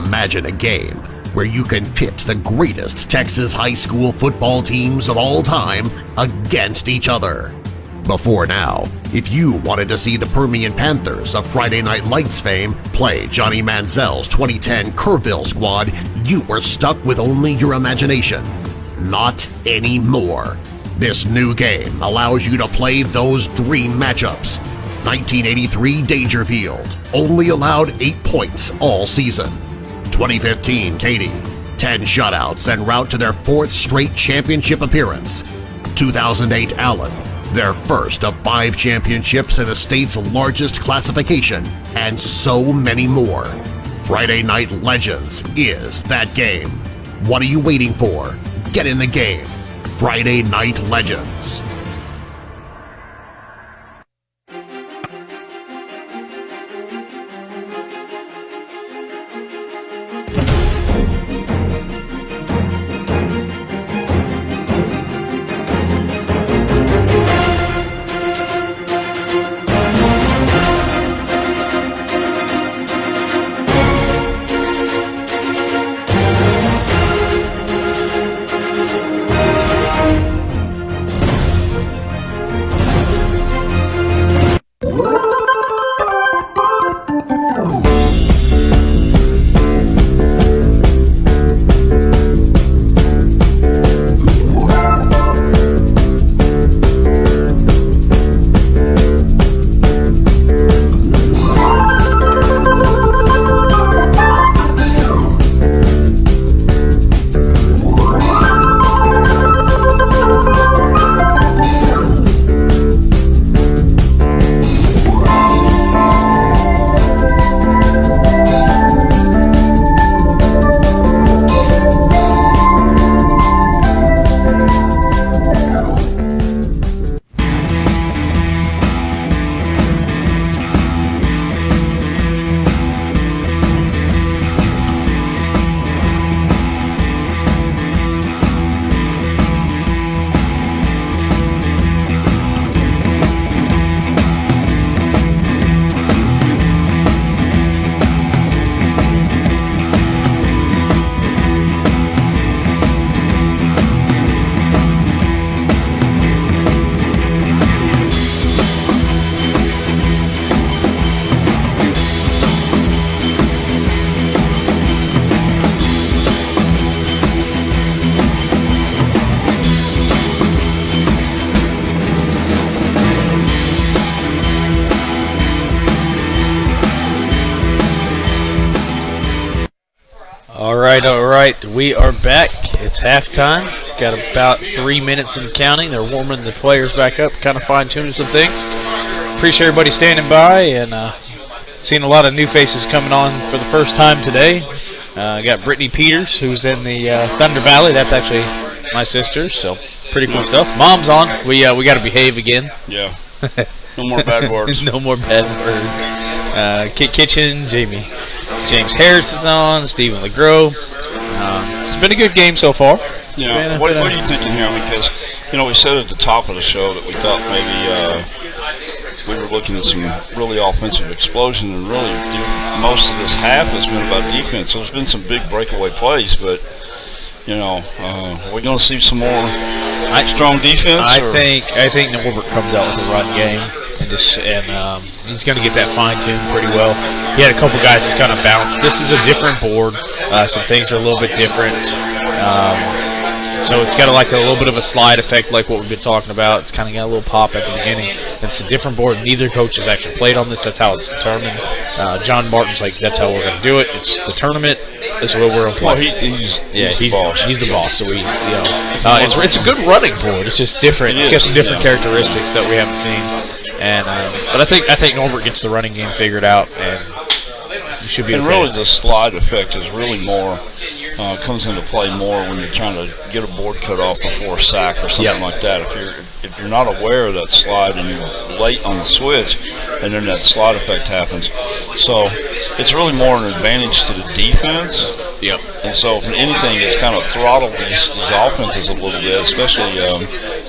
Imagine a game where you can pit the greatest Texas high school football teams of all time against each other. Before now, if you wanted to see the Permian Panthers of Friday Night Lights fame play Johnny Manziel's 2010 Kerrville squad, you were stuck with only your imagination. Not anymore. This new game allows you to play those dream matchups. 1983 Dangerfield only allowed 8 points all season. 2015 Katy, 10 shutouts en route to their 4th straight championship appearance. 2008 Allen, their first of 5 championships in the state's largest classification, and so many more. Friday Night Legends is that game. What are you waiting for? Get in the game. Friday Night Legends. All right, we are back. It's halftime. Got about 3 minutes and counting. They're warming the players back up, kind of fine-tuning some things. Appreciate everybody standing by and seeing a lot of new faces coming on for the first time today. Got Brittany Peters, who's in the Thunder Valley. That's actually my sister, so pretty cool stuff. Mom's on. We got to behave again. Yeah. No more bad words. No more bad words. Kit Kitchen, James Harris is on, Stephen LeGros. It's been a good game so far. Yeah. What are you thinking here? Because, we said at the top of the show that we thought maybe we were looking at some really offensive explosion, and really most of this half has been about defense. So there's been some big breakaway plays, but are we going to see some more strong defense? I think Norbert comes out with a run game, and he's going to get that fine-tuned pretty well. He had a couple guys just kind of bounced. This is a different board. Some things are a little bit different. So it's got a little bit of a slide effect like what we've been talking about. It's kind of got a little pop at the beginning. It's a different board. Neither coach has actually played on this. That's how it's determined. John Martin's like, that's how we're going to do it. It's the tournament. This is what we're going to play. Well, he's the boss. He's the boss. So it's a good running board. It's just different. It's got some different characteristics that we haven't seen. And but I think Norbert gets the running game figured out, and you should be. And okay. really, the slide effect is really more comes into play more when you're trying to get a board cut off before a sack or something like that. If you're not aware of that slide and you're late on the switch, and then that slide effect happens. So it's really more an advantage to the defense. Yep. And so if anything, it's kind of throttled these offenses a little bit, especially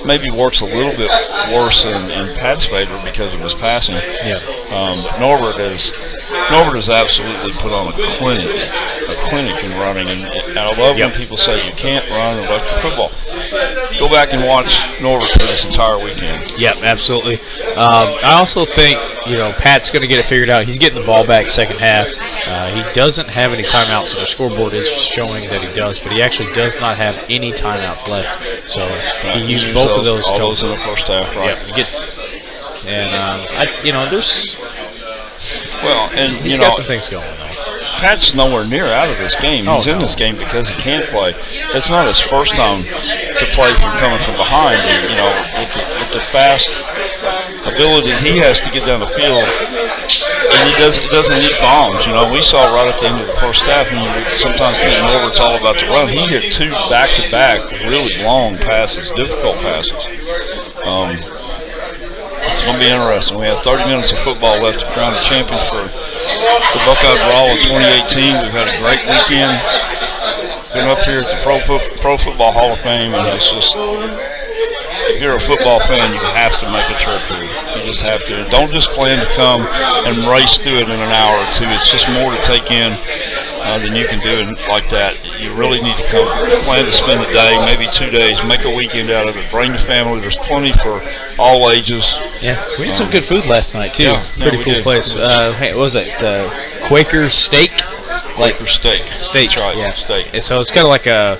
maybe works a little bit worse in Pat's favor because of his passing. Yeah. But Norbert has absolutely put on a clinic clinic in running, and I love when people say you can't run electric football. Go back and watch Norbert for this entire weekend. Yep, absolutely. I also think, Pat's going to get it figured out. He's getting the ball back second half. He doesn't have any timeouts, and the scoreboard is showing that he does, but he actually does not have any timeouts left. So he used both of those. All those in the first half, right? Yep. There's. Well, and he's got some things going on. Pat's nowhere near out of this game. He's in this game because he can't play. It's not his first time to play from coming from behind. And, with the fast ability he has to get down the field, and he doesn't need bombs. We saw right at the end of the first half, and you sometimes think Norbert's all about the run. He hit 2 back-to-back really long passes, difficult passes. It's going to be interesting. We have 30 minutes of football left to crown the champion for the Buckeye Brawl in 2018. We've had a great weekend. Been up here at the Pro Football Hall of Fame, and it's just, if you're a football fan, you have to make a trip here. You just have to. And don't just plan to come and race through it in an hour or two. It's just more to take in than you can do it like that. You really need to come, plan to spend a day, maybe 2 days, make a weekend out of it, bring the family. There's plenty for all ages. Yeah, we had some good food last night, too. Yeah, Pretty cool place. What was it? Quaker Steak? Quaker Steak. Steak, That's right, yeah. Steak. And so it's kind of like a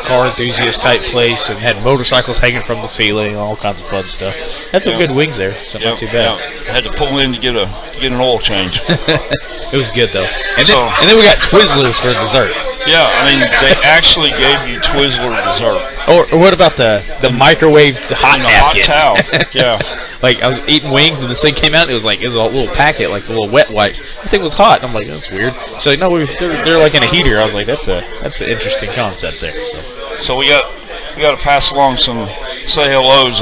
car enthusiast type place, and had motorcycles hanging from the ceiling, all kinds of fun stuff. Had some good wings there, so not too bad. Yeah. Had to pull in to get an oil change. It was good though. And then we got Twizzlers for dessert. Yeah, I mean they actually gave you Twizzler dessert. Or what about the microwave hot napkin? Hot towel. Yeah. Like I was eating wings and this thing came out. And it was a little packet, like the little wet wipes. This thing was hot. And I'm like, that's weird. So no, they're like in a heater. I was like, that's an interesting concept there. So we got to pass along some say hellos.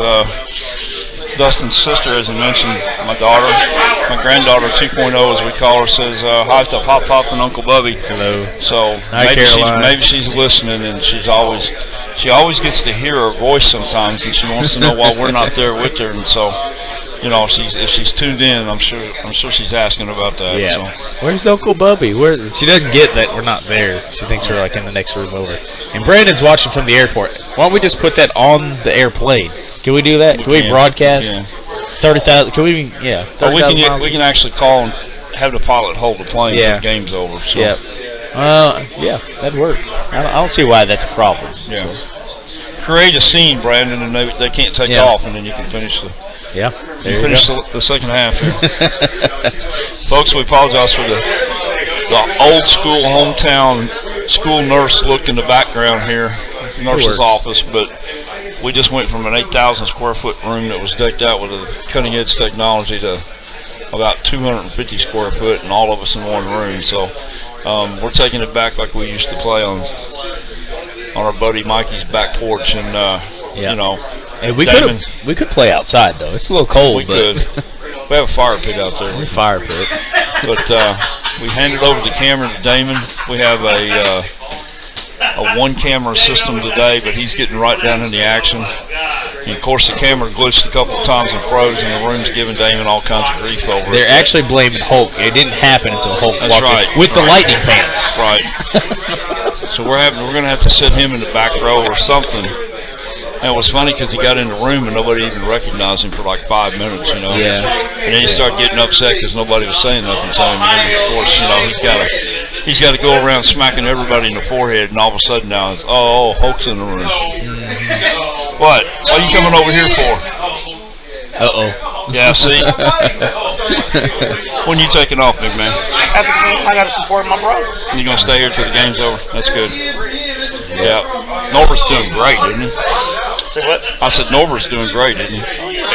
Dustin's sister, as I mentioned, my granddaughter 2.0 as we call her, says hi to Pop Pop and Uncle Bubby. Hello. So Hi, maybe she's listening, and she always gets to hear her voice sometimes, and she wants to know why we're not there with her. And so, if she's tuned in, I'm sure she's asking about that. Yeah. So. Where's Uncle Bubby? She doesn't get that we're not there. She thinks we're like in the next room over. And Brandon's watching from the airport. Why don't we just put that on the airplane? Can we do that? Can we broadcast? 30,000. Can we? Yeah. 30,000 miles? We can actually call and have the pilot hold the plane until the game's over. So. Yeah. That'd work. I don't see why that's a problem. Yeah. So. Create a scene, Brandon, and they can't take off, and then you can finish the. Yeah. The second half here. Folks, we apologize for the old school hometown school nurse look in the background here, nurse's office, but we just went from an 8,000 square foot room that was decked out with a cutting edge technology to about 250 square foot, and all of us in one room. So we're taking it back like we used to play on our buddy Mikey's back porch, and Hey, we could play outside though. It's a little cold. We could. We have a fire pit out there. Fire pit. But we handed over the camera to Damon. We have a one-camera system today, but he's getting right down in the action. And of course, the camera glitched a couple of times in pros, and the room's giving Damon all kinds of grief over it. They're actually blaming Hulk. It didn't happen until Hulk That's walked right. in with the lightning pants. Right. So we're going to have to sit him in the back row or something. And it was funny because he got in the room and nobody even recognized him for like 5 minutes, Yeah. And then he started getting upset because nobody was saying nothing to him. And of course, he's got to go around smacking everybody in the forehead, and all of a sudden now it's Hulk's in the room. Mm-hmm. What are you coming over here for? Yeah, see. When you taking off, big man? I got to support my brother. You gonna stay here till the game's over? That's good. Yeah. Norbert's doing great, isn't he? Say what? I said Norbert's doing great, isn't he? Oh, yeah.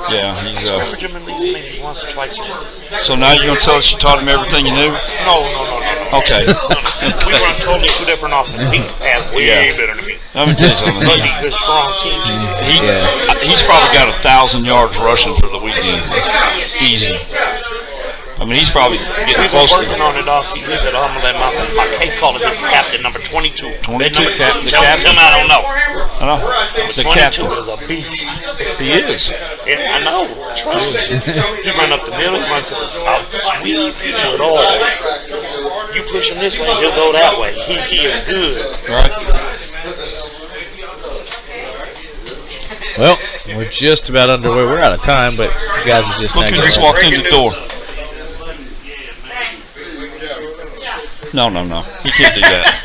Yeah, he's I remember Jim and Lee maybe once or twice a year. So now you're gonna tell us you taught him everything you knew? No. Okay. We run totally two different offenses. He has way better than me. Let me tell you something. But he's a strong team. He's probably got 1,000 yards rushing for the weekend. Easy. I mean, he's probably getting close to working on it off. He lives at my K called it his captain, number 22. 22 captain. Tell him I don't know. I know. The 22 captain. is a beast. He is. Yeah, I know. Trust me. He run up the middle, he runs to the south. Sweet people at all. You push him this way, he'll go that way. He is good. Right. Well, we're just about underway. We're out of time, but you guys are just Look not who getting just it. walked in the door. No. You can't do that.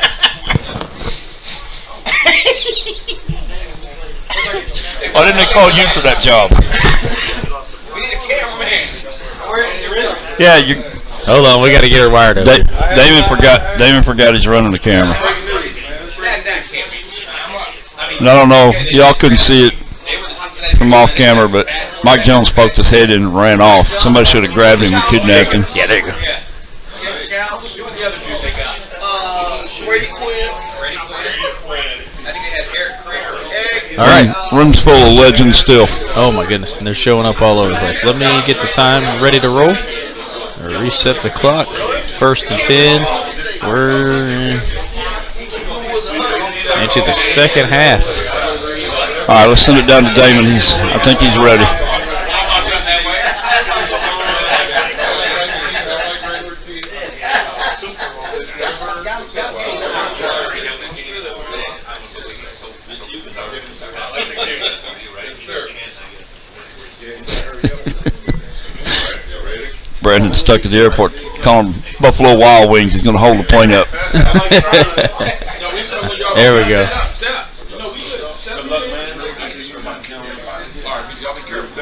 Why didn't they call you for that job? We need a cameraman. Yeah, you. Hold on, we got to get her wired up. Damon forgot he's running the camera. No. Y'all couldn't see it from off camera, but Mike Jones poked his head in and ran off. Somebody should have grabbed him and kidnapped him. Yeah, there you go. All right. Room's full of legends still. Oh my goodness, and they're showing up all over the place. Let me get the time ready to roll. Reset the clock. 1st and 10. We're into the second half. All right, let's send it down to Damon. I think he's ready. Brandon's stuck at the airport. Calling Buffalo Wild Wings. He's going to hold the plane up. There we go.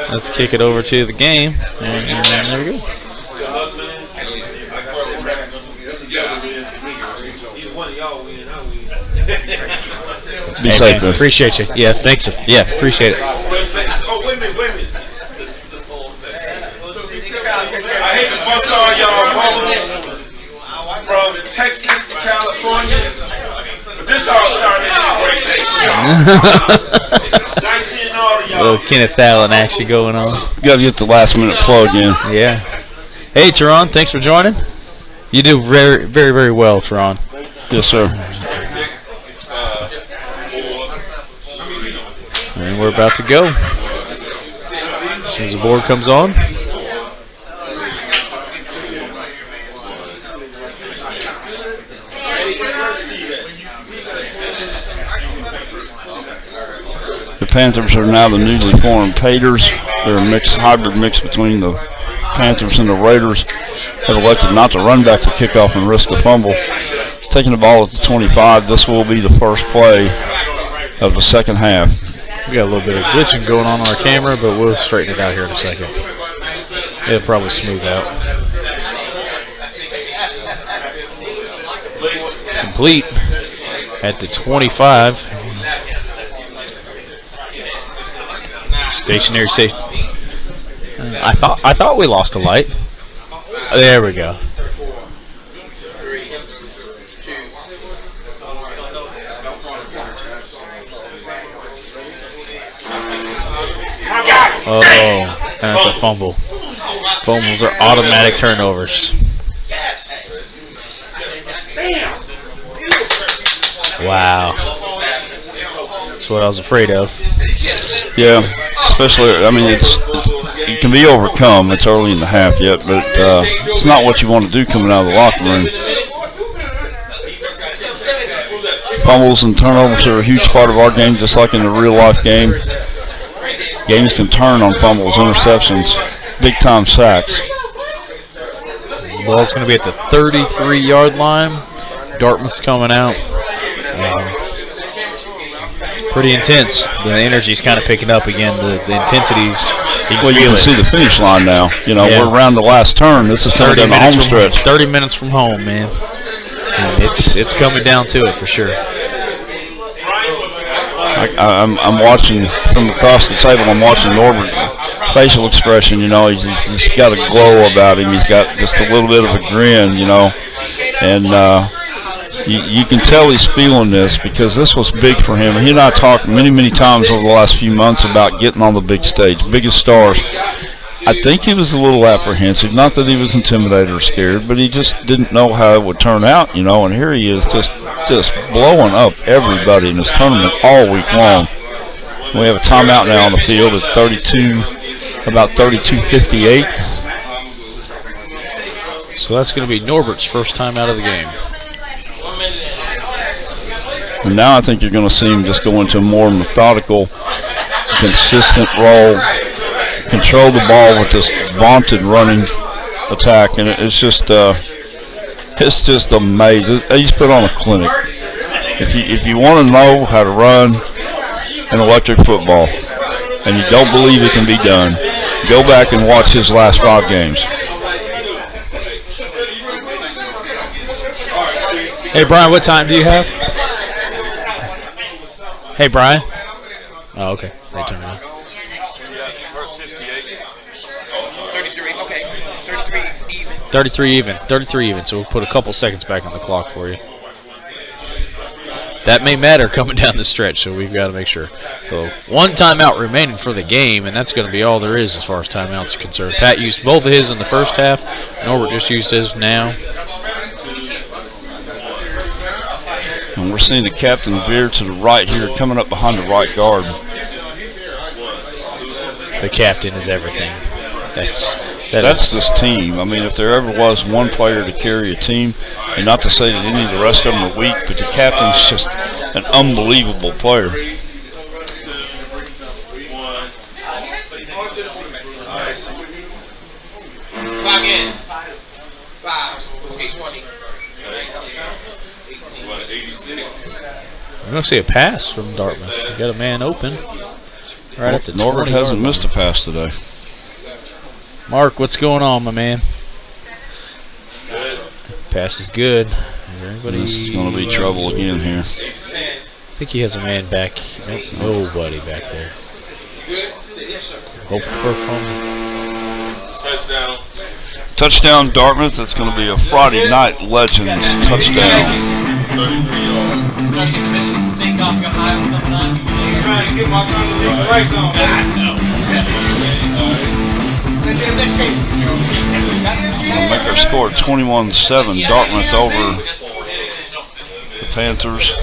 Let's kick it over to the game. And there we go. Be safe, man. Appreciate you. Yeah, thanks. Yeah, appreciate it. I hate to bust all y'all from Texas to California, but this all started in a great day. Nice seeing all of y'all. Little Kenneth Allen action going on. Got to get the last minute plug in. Yeah. Hey, Teron, thanks for joining. You do very, very, very well, Teron. Yes, sir. And we're about to go. As soon as the board comes on. The Panthers are now the newly formed Paters. They're a hybrid mix between the Panthers and the Raiders. Have elected not to run back to kickoff and risk a fumble. Taking the ball at the 25. This will be the first play of the second half. We got a little bit of glitching going on our camera, but we'll straighten it out here in a second. It'll probably smooth out. Complete at the 25. Stationary safety. I thought we lost a light. There we go. Oh, that's a fumble. Fumbles are automatic turnovers. Wow. That's what I was afraid of. Yeah, especially, I mean, it can be overcome. It's early in the half yet, but it's not what you want to do coming out of the locker room. Fumbles and turnovers are a huge part of our game, just like in the real-life game. Games can turn on fumbles, interceptions, big-time sacks. Ball's going to be at the 33-yard line. Dartmouth's coming out. Pretty intense. The energy's kind of picking up again. The intensity's. Well, you can see the finish line now. You know, we're around the last turn. This is coming down the home stretch. 30 minutes from home, man. And it's coming down to it for sure. I'm watching from across the table. I'm watching Norbert. Facial expression, you know, he's got a glow about him. He's got just a little bit of a grin, you know, and you can tell he's feeling this because this was big for him. He and I talked many times over the last few months about getting on the big stage, biggest stars. I think he was a little apprehensive, not that he was intimidated or scared, but he just didn't know how it would turn out, you know, and here he is just blowing up everybody in this tournament all week long. We have a timeout now on the field at about 32:58. So that's going to be Norbert's first time out of the game. And now I think you're going to see him just go into a more methodical, consistent role, control the ball with this vaunted running attack, and it's just amazing. He's put on a clinic. If you want to know how to run an electric football, and you don't believe it can be done, go back and watch his last 5 games. Hey, Brian, what time do you have? Hey, Brian. Oh, okay. They turned it on. 33 even. 33 even. So we'll put a couple seconds back on the clock for you. That may matter coming down the stretch, so we've got to make sure. So 1 timeout remaining for the game, and that's going to be all there is as far as timeouts are concerned. Pat used both of his in the first half. Norbert just used his now. And we're seeing the captain veer to the right here, coming up behind the right guard. The captain is everything. That's this team. I mean, if there ever was one player to carry a team, and not to say that any of the rest of them are weak, but the captain's just an unbelievable player. Clock in. 5. Okay, 20. We're going to see a pass from Dartmouth. We got a man open. Right at the Norbert hasn't missed a pass today. Mark, what's going on, my man? Pass is good. Is there anybody? This is going to be trouble again here. I think he has a man back. Nope, nobody back there. Hoping for a fumble. Touchdown, Dartmouth. That's going to be a Friday Night Legends touchdown. Trying to get my conversation rights on. We'll make our score 21-7. Dartmouth over the Panthers.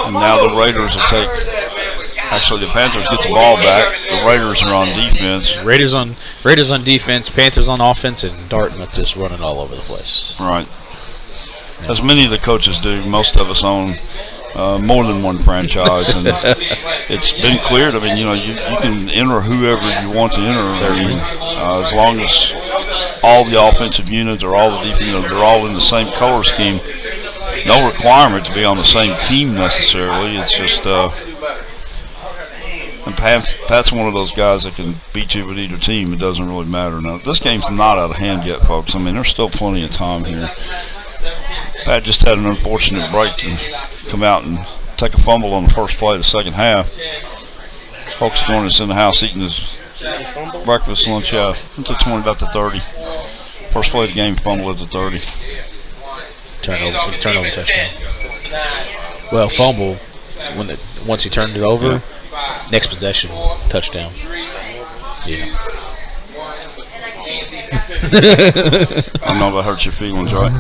And now the Raiders will take. Actually, the Panthers get the ball back. The Raiders are on defense. Raiders on defense, Panthers on offense, and Dartmouth just running all over the place. Right. As many of the coaches do, most of us own more than one franchise, and it's been cleared. I mean, you can enter whoever you want to enter. I mean, as long as all the offensive units or all the defense, they're all in the same color scheme. No requirement to be on the same team necessarily. It's just, and Pat's one of those guys that can beat you with either team. It doesn't really matter. Now, this game's not out of hand yet, folks. I mean, there's still plenty of time here. Pat just had an unfortunate break to come out and take a fumble on the first play of the second half. Folks going is in the house eating his breakfast, lunch, yeah. Into 20, about the 30. First play of the game, fumble at the 30. Turnover touchdown. Well, fumble once he turned it over. Next possession, touchdown. Yeah. I know that hurts your feelings, right?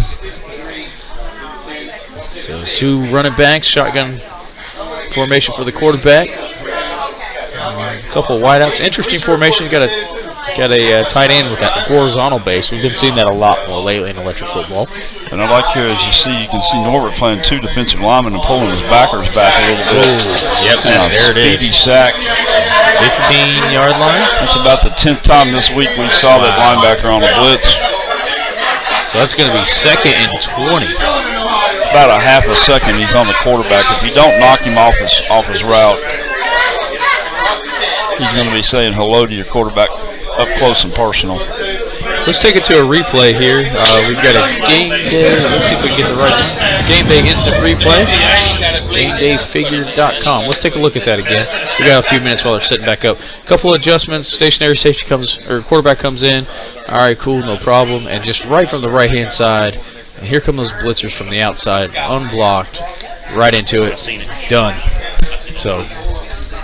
So 2 running backs, shotgun formation for the quarterback. A couple of wideouts. Interesting formation. Got a tight end with that horizontal base. We've been seeing that a lot more lately in electric football. And I like here, as you can see Norbert playing 2 defensive linemen and pulling his backers back a little bit. Oh, yep, there it is. Speedy sack. 15-yard line. That's about the 10th time this week we saw that linebacker on a blitz. So that's going to be 2nd and 20. About a half a second he's on the quarterback. If you don't knock him off his route, he's going to be saying hello to your quarterback up close and personal. Let's take it to a replay here. We've got a game day. Let's see if we can get the right one. Game day instant replay. GameDayFigure.com. Let's take a look at that again. We got a few minutes while they're setting back up. A couple of adjustments. Stationary safety quarterback comes in. All right, cool, no problem. And just right from the right-hand side. And here come those blitzers from the outside, unblocked, right into it, done. So,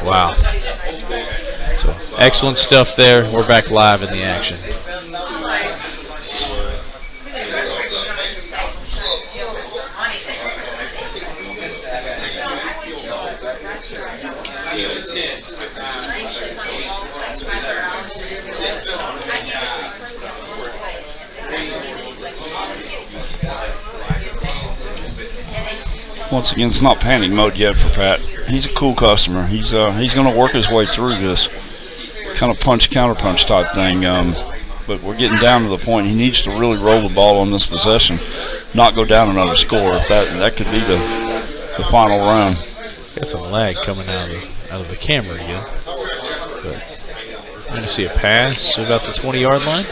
wow. So, excellent stuff there. We're back live in the action. Once again, it's not panic mode yet for Pat. He's a cool customer. He's going to work his way through this kind of punch-counterpunch type thing. But we're getting down to the point he needs to really roll the ball on this possession, not go down another score. If that could be the final round. Got some lag coming out of the camera again. But I'm going to see a pass about the 20-yard line.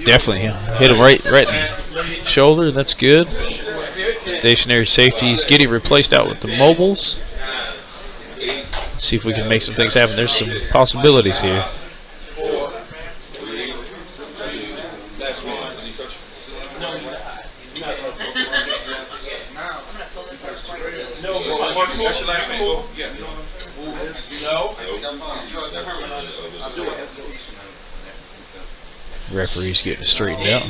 Definitely hit him right in the shoulder. That's good. Stationary safeties getting replaced out with the mobiles. Let's see if we can make some things happen. There's some possibilities here. Referee's getting it straightened out.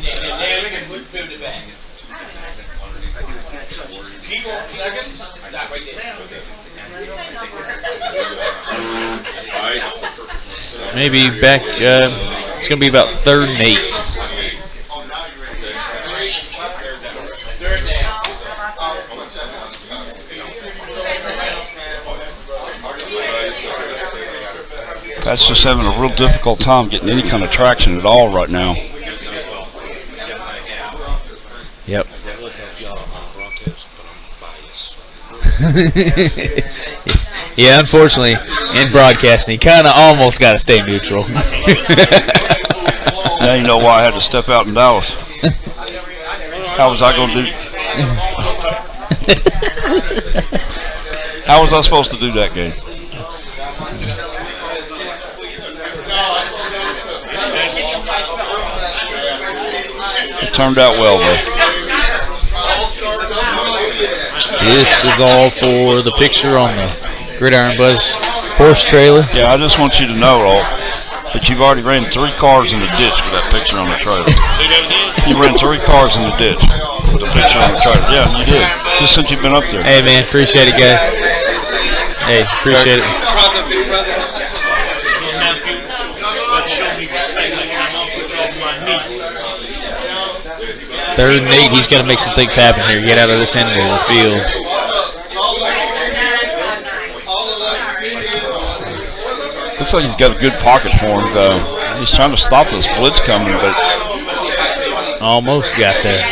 Maybe back, it's going to be about 3rd and 8. Pat's just having a real difficult time getting any kind of traction at all right now. Yep. Yeah, unfortunately, in broadcasting, you kind of almost got to stay neutral. Now you know why I had to step out in Dallas. How was I going to do? How was I supposed to do that game? It turned out well, though. This is all for the picture on the Gridiron Buzz horse trailer. Yeah, I just want you to know, Alt, that you've already ran 3 cars in the ditch with that picture on the trailer. You ran 3 cars in the ditch with the picture on the trailer. Yeah, you did. Just since you've been up there. Hey, man, appreciate it, guys. Hey, appreciate it. Third and 8, he's got to make some things happen here. Get out of this end of the field. Looks like he's got a good pocket for him. He's trying to stop this blitz coming, but almost got there.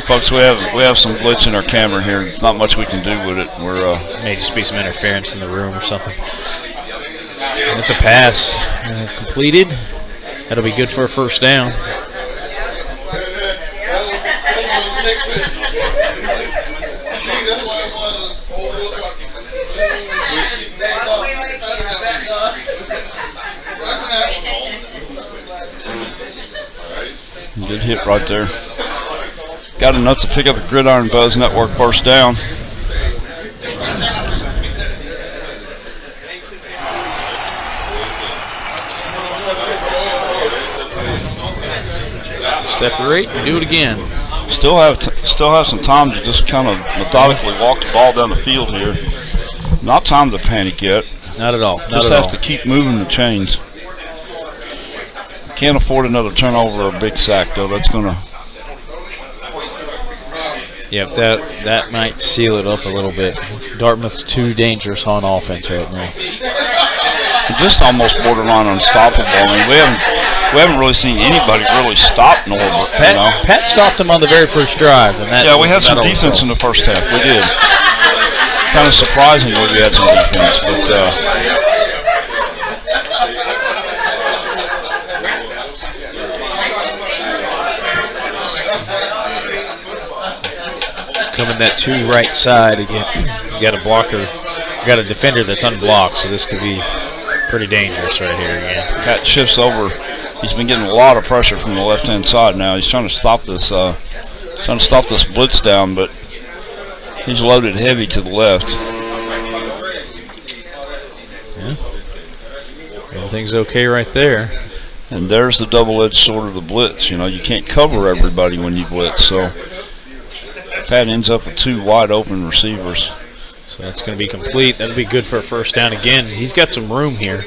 Folks, we have some glitch in our camera here. There's not much we can do with it. May just be some interference in the room or something. And it's a pass completed. That'll be good for a first down. Good hit right there. Got enough to pick up a Gridiron Buzz Network first down. Separate and do it again. Still have some time to just kind of methodically walk the ball down the field here. Not time to panic yet. Not at all. Just have to keep moving the chains. Can't afford another turnover or a big sack, though. That's going to... Yep, that might seal it up a little bit. Dartmouth's too dangerous on offense right now. Just almost borderline unstoppable. I mean, we haven't really seen anybody really stop Norbert. Pat stopped him on the very first drive. And that we had some defense in the first half. We did. Kind of surprisingly, we had some defense, but coming that 2 right side again. You got a blocker, you got a defender that's unblocked, so this could be pretty dangerous right here again. Pat shifts over. He's been getting a lot of pressure from the left-hand side now. He's trying to stop this blitz down, but he's loaded heavy to the left. Yeah. Everything's okay right there. And there's the double-edged sword of the blitz. You know, you can't cover everybody when you blitz, so Pat ends up with 2 wide-open receivers. So that's going to be complete. That'll be good for a first down again. He's got some room here.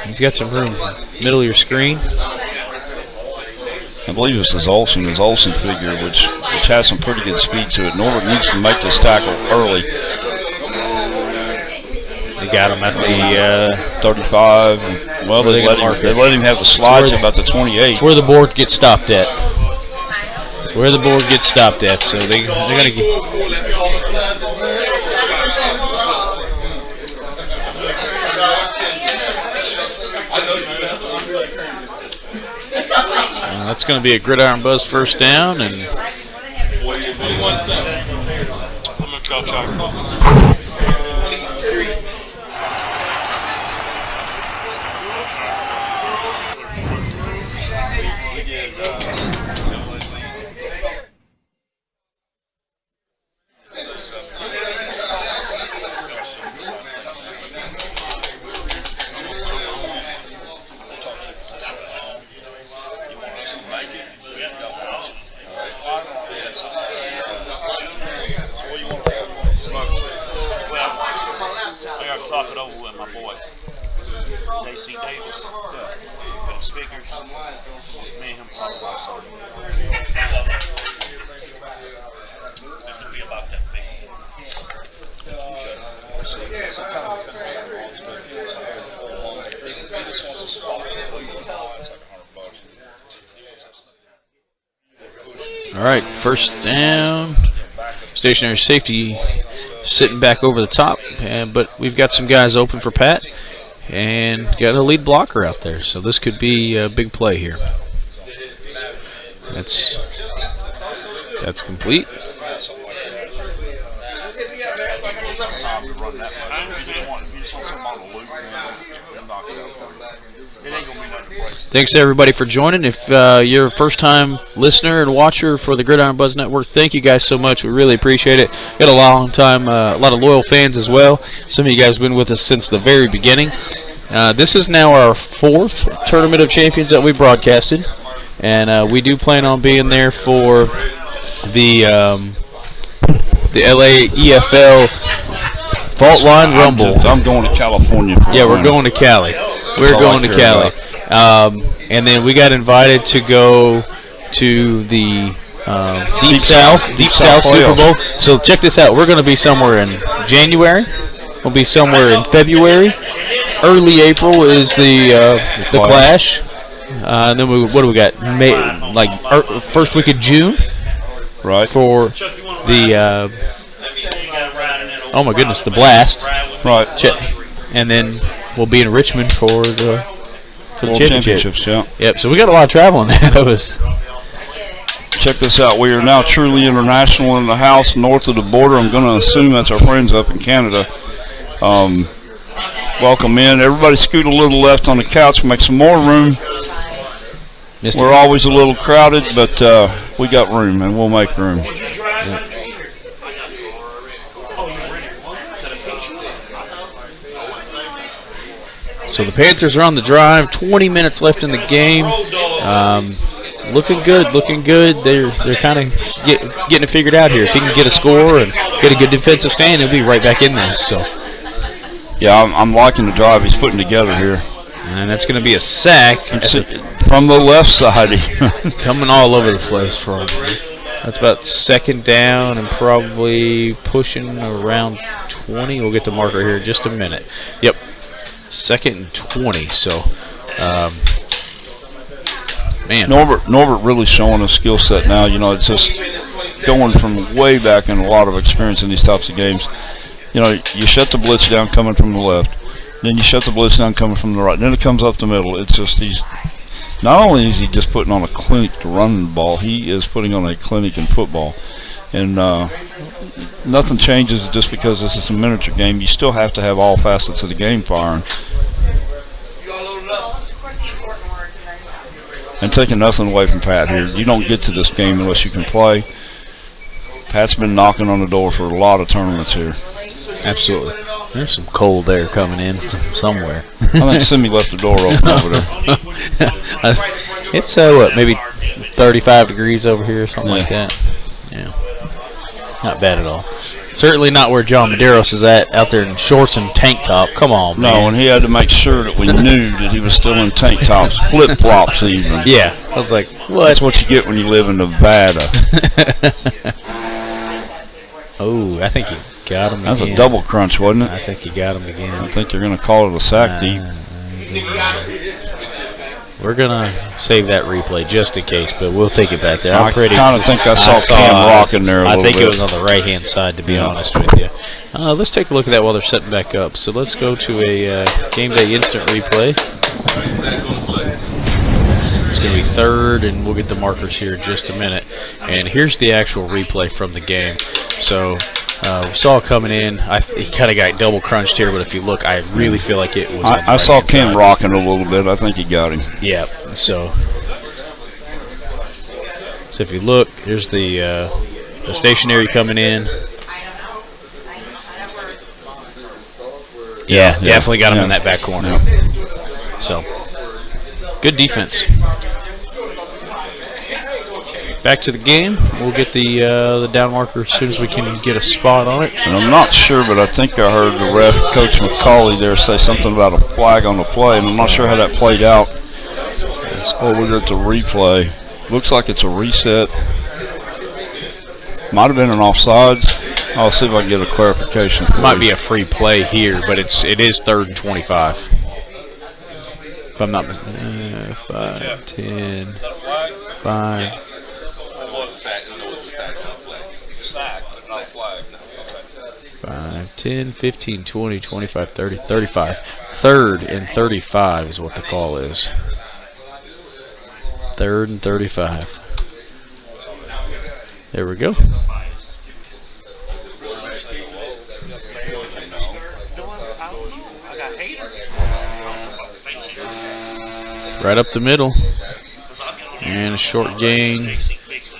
He's got some room. Middle of your screen. I believe this is Olsen, his Olsen figure, which has some pretty good speed to it. Norbert needs to make this tackle early. They got him at the 35. Well, they let him have the slides at about the 28. It's where the board gets stopped at. Where the board gets stopped at. So they're going to get. That's going to be a Gridiron Buzz first down. And all right, first down. Stationary safety sitting back over the top, but we've got some guys open for Pat, and got a lead blocker out there. So this could be a big play here. That's complete. Thanks everybody for joining. If you're a first-time listener and watcher for the Gridiron Buzz Network, thank you guys so much. We really appreciate it. Got a long time, a lot of loyal fans as well. Some of you guys have been with us since the very beginning. This is now our 4th Tournament of Champions that we broadcasted, and we do plan on being there for the LA EFL Fault Line Rumble. I'm going to California. Yeah, we're going to Cali. We're going to Cali. And then we got invited to go to the Deep South Super Bowl. So check this out. We're going to be somewhere in January. We'll be somewhere in February. Early April is the Clash. And then what do we got? First week of June. Right. For the oh my goodness, the Blast. Right. And then we'll be in Richmond for the championships. Yeah. Yep. So we got a lot of traveling. That was. Check this out. We are now truly international in the house north of the border. I'm going to assume that's our friends up in Canada. Welcome in. Everybody scoot a little left on the couch. Make some more room. We're always a little crowded, but we got room, and we'll make room. Yeah. So the Panthers are on the drive. 20 minutes left in the game. Looking good, looking good. They're kind of getting it figured out here. If he can get a score and get a good defensive stand, he'll be right back in there. So, yeah, I'm liking the drive he's putting together here. And that's going to be a sack from the left side. Coming all over the place for him. That's about second down and probably pushing around 20. We'll get the marker here in just a minute. Yep, second and 20. So, man, Norbert really showing a skill set now. You know, it's just going from way back and a lot of experience in these types of games. You know, you shut the blitz down coming from the left, then you shut the blitz down coming from the right, then it comes up the middle. It's just not only is he just putting on a clinic to run the ball, he is putting on a clinic in football. And nothing changes just because this is a miniature game. You still have to have all facets of the game firing. And taking nothing away from Pat here. You don't get to this game unless you can play. Pat's been knocking on the door for a lot of tournaments here. Absolutely. There's some cold air coming in somewhere. I think Simi left the door open over there. It's maybe 35 degrees over here or something like that. Yeah. Not bad at all. Certainly not where John Medeiros is at, out there in shorts and tank top. Come on, man. No, and he had to make sure that we knew that he was still in tank tops, flip-flops even. Yeah, I was like, what? That's what you get when you live in Nevada. Oh, I think he got him again. That was a double crunch, wasn't it? I think he got him again. I think they're going to call it a sack deep. We're going to save that replay just in case, but we'll take it back there. I kind of think I saw Cam rocking there a little bit. I think it was on the right-hand side, to be honest with you. Let's take a look at that while they're setting back up. So let's go to a Game Day Instant Replay. It's going to be third, and we'll get the markers here in just a minute. And here's the actual replay from the game. So we saw it coming in. He kind of got double crunched here, but if you look, I really feel like it was. I saw Cam rocking a little bit. I think he got him. Yeah. So if you look, here's the stationary coming in. Yeah, definitely got him in that back corner. Yeah. So good defense. Back to the game. We'll get the down marker as soon as we can get a spot on it. And I'm not sure, but I think I heard the ref, Coach McCauley, there say something about a flag on the play, and I'm not sure how that played out. Over at the replay. Looks like it's a reset. Might have been an offsides. I'll see if I can get a clarification. Might be a free play here, but it is 3rd and 25. If I'm not mistaken. 5, 10, 5. 5, 10, 15, 20, 25, 30, 35. 3rd and 35 is what the call is. 3rd and 35. There we go. Right up the middle. And a short gain.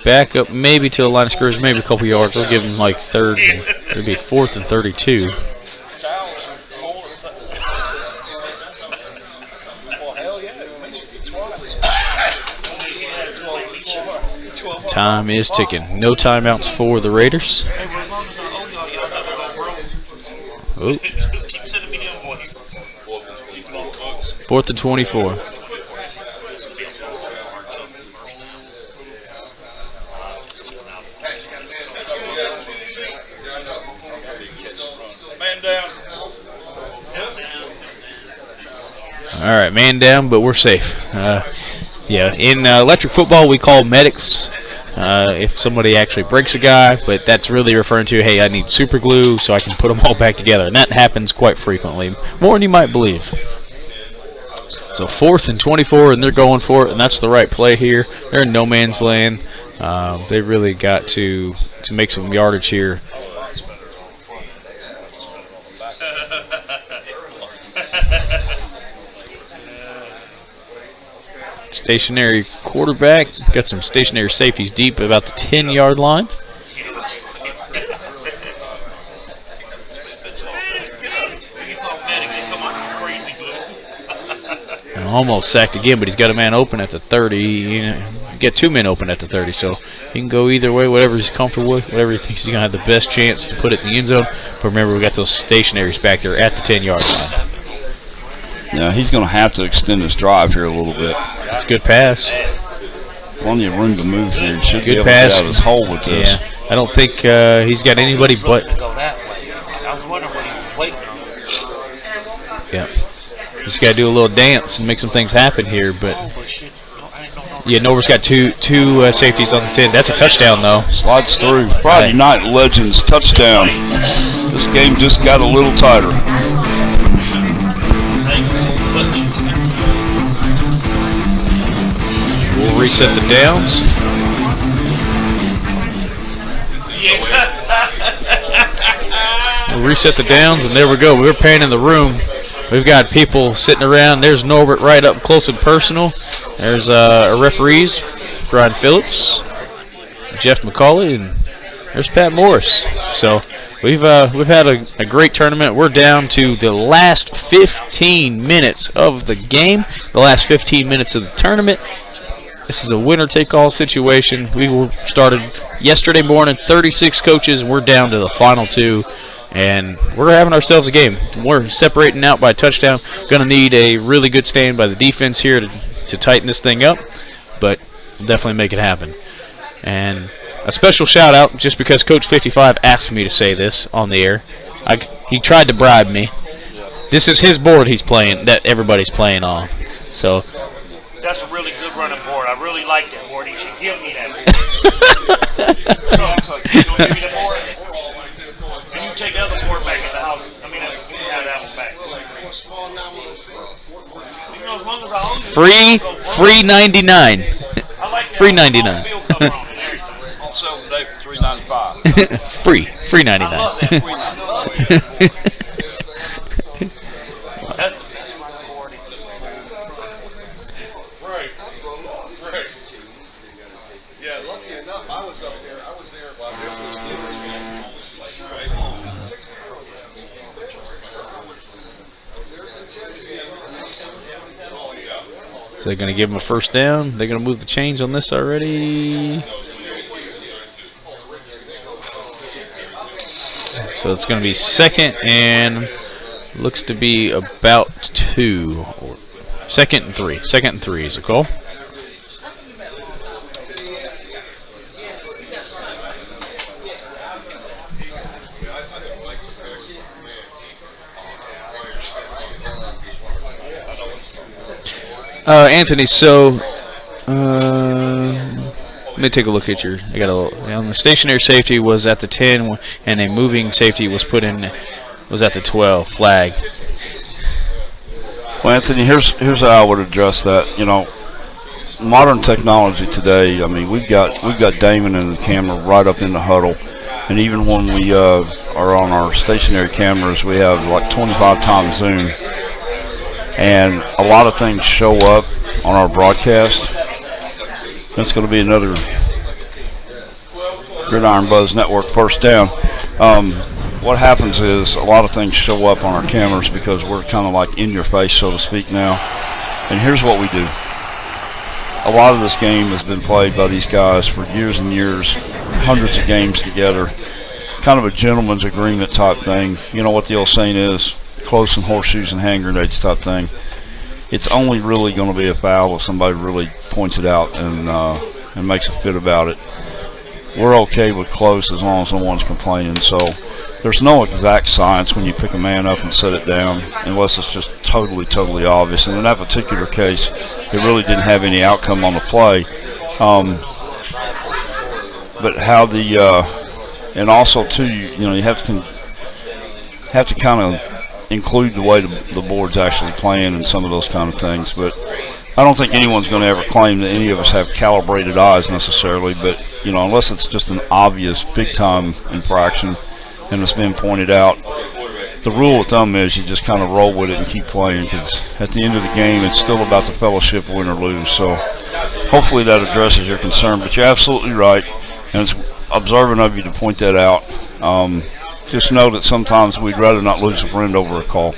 Back up maybe to the line of scrimmage, maybe a couple yards. We'll give him like 3rd. It'll be 4th and 32. Time is ticking. No timeouts for the Raiders. Oh. 4th and 24. All right, man down, but we're safe. Yeah, in electric football, we call medics if somebody actually breaks a guy, but that's really referring to, hey, I need super glue so I can put them all back together, and that happens quite frequently, more than you might believe. So 4th and 24, and they're going for it, and that's the right play here. They're in no man's land. They really got to make some yardage here. Stationary quarterback. Got some stationary safeties deep about the 10-yard line. And almost sacked again, but he's got a man open at the 30. You get 2 men open at the 30, so he can go either way, whatever he's comfortable with, whatever he thinks he's going to have the best chance to put it in the end zone. But remember, we got those stationaries back there at the 10-yard line. Yeah, he's going to have to extend his drive here a little bit. That's a good pass. Plenty of room to move here. He should be Good able pass. to get out of his hole with this. Yeah, I don't think he's got anybody but. Go that way. I was wondering what he was waiting on. Yeah, just got to do a little dance and make some things happen here. But yeah, Norbert's got two safeties on the 10. That's a touchdown though. Slides through. Friday Night Legends touchdown. This game just got a little tighter. We'll reset the downs. We'll reset the downs, and there we go. We're panning the room. We've got people sitting around. There's Norbert right up close and personal. There's our referees, Brian Phillips, Jeff McCauley, and there's Pat Morris. So we've had a great tournament. We're down to the last 15 minutes of the game, the last 15 minutes of the tournament. This is a winner-take-all situation. We started yesterday morning, 36 coaches, and we're down to the final 2. And we're having ourselves a game. We're separating out by a touchdown. Going to need a really good stand by the defense here to tighten this thing up. But we'll definitely make it happen. And a special shout-out, just because Coach 55 asked me to say this on the air. He tried to bribe me. This is his board he's playing, that everybody's playing on. So That's a really good running board. I really like that board. He should give me that board. You gonna give me the board? And you take the other board back in the house. I mean, you can have that one back. You know, as long as I own you, free 99. I like that. Free 99. Field cover on and everything. On sale today for $3.95. free I love that 99. That's the best running board. Right. Yeah, lucky enough, I was up there. I was there while this was So they're going to give him a first down. They're going to move the chains on this already. So it's going to be second and looks to be about 2. Or second and 3. Second and 3 is a call. Anthony, so let me take a look at your. I got on the stationary safety was at the 10, and a moving safety was put in was at the 12 flag. Well, Anthony, here's how I would address that. You know, modern technology today. I mean, we've got Damon and the camera right up in the huddle, and even when we are on our stationary cameras, we have like 25 times zoom. And a lot of things show up on our broadcast. That's going to be another Gridiron Buzz Network first down. What happens is a lot of things show up on our cameras because we're kind of like in your face, so to speak, now. And here's what we do. A lot of this game has been played by these guys for years and years, hundreds of games together. Kind of a gentleman's agreement type thing. You know what the old saying is? Close and horseshoes and hand grenades type thing. It's only really going to be a foul if somebody really points it out and makes a fit about it. We're okay with close as long as no one's complaining. So there's no exact science when you pick a man up and set it down unless it's just totally obvious. And in that particular case, it really didn't have any outcome on the play. But how the and also too, you know, you have to kind of include the way the board's actually playing and some of those kind of things. But I don't think anyone's going to ever claim that any of us have calibrated eyes necessarily. But, you know, unless it's just an obvious big-time infraction and it's been pointed out, the rule of thumb is you just kind of roll with it and keep playing, because at the end of the game, it's still about the fellowship, win or lose. So hopefully that addresses your concern. But you're absolutely right, and it's observant of you to point that out. Just know that sometimes we'd rather not lose a friend over a call.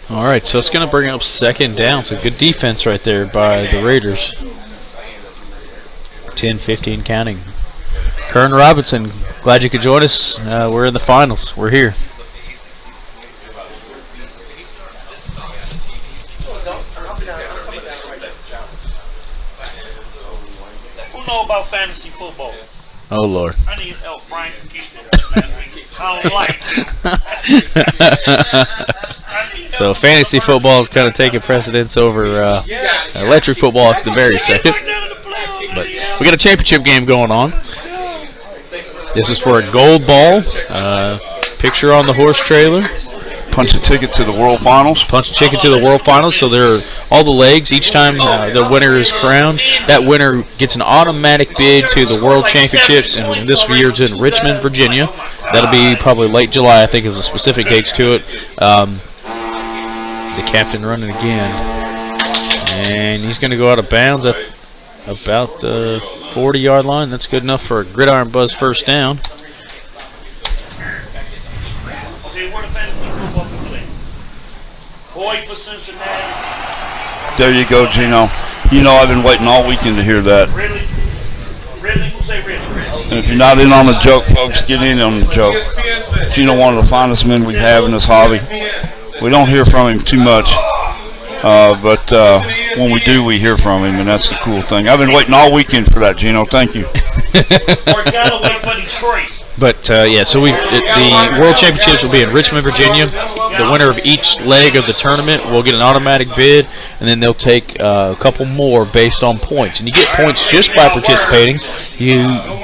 All right, so it's going to bring up second down. So good defense right there by the Raiders. 10-15 counting. Kern Robinson, glad you could join us. We're in the finals. We're here. Who know about fantasy football? Oh, Lord. I need help, Frank. I don't like it. So fantasy football is kind of taking precedence over electric football at the very second. But we got a championship game going on. This is for a gold ball. Picture on the horse trailer. Punch a ticket to the World Finals. Punch a ticket to the World Finals. So there are all the legs. Each time the winner is crowned, that winner gets an automatic bid to the World Championships. And this year's in Richmond, Virginia. That'll be probably late July, I think, is the specific dates to it. The captain running again. And he's going to go out of bounds at about the 40-yard line. That's good enough for a Gridiron Buzz first down. Okay, where the fantasy football play? Boyd for Cincinnati. There you go, Gino. You know I've been waiting all weekend to hear that. Really? Really? We'll say really. And if you're not in on the joke, folks, get in on the joke. Gino, one of the finest men we have in this hobby. We don't hear from him too much, but when we do, we hear from him, and that's the cool thing. I've been waiting all weekend for that, Gino. Thank you. Or gotta wait for Detroit. But yeah, so the World Championships will be in Richmond, Virginia. The winner of each leg of the tournament will get an automatic bid, and then they'll take a couple more based on points. And you get points just by participating.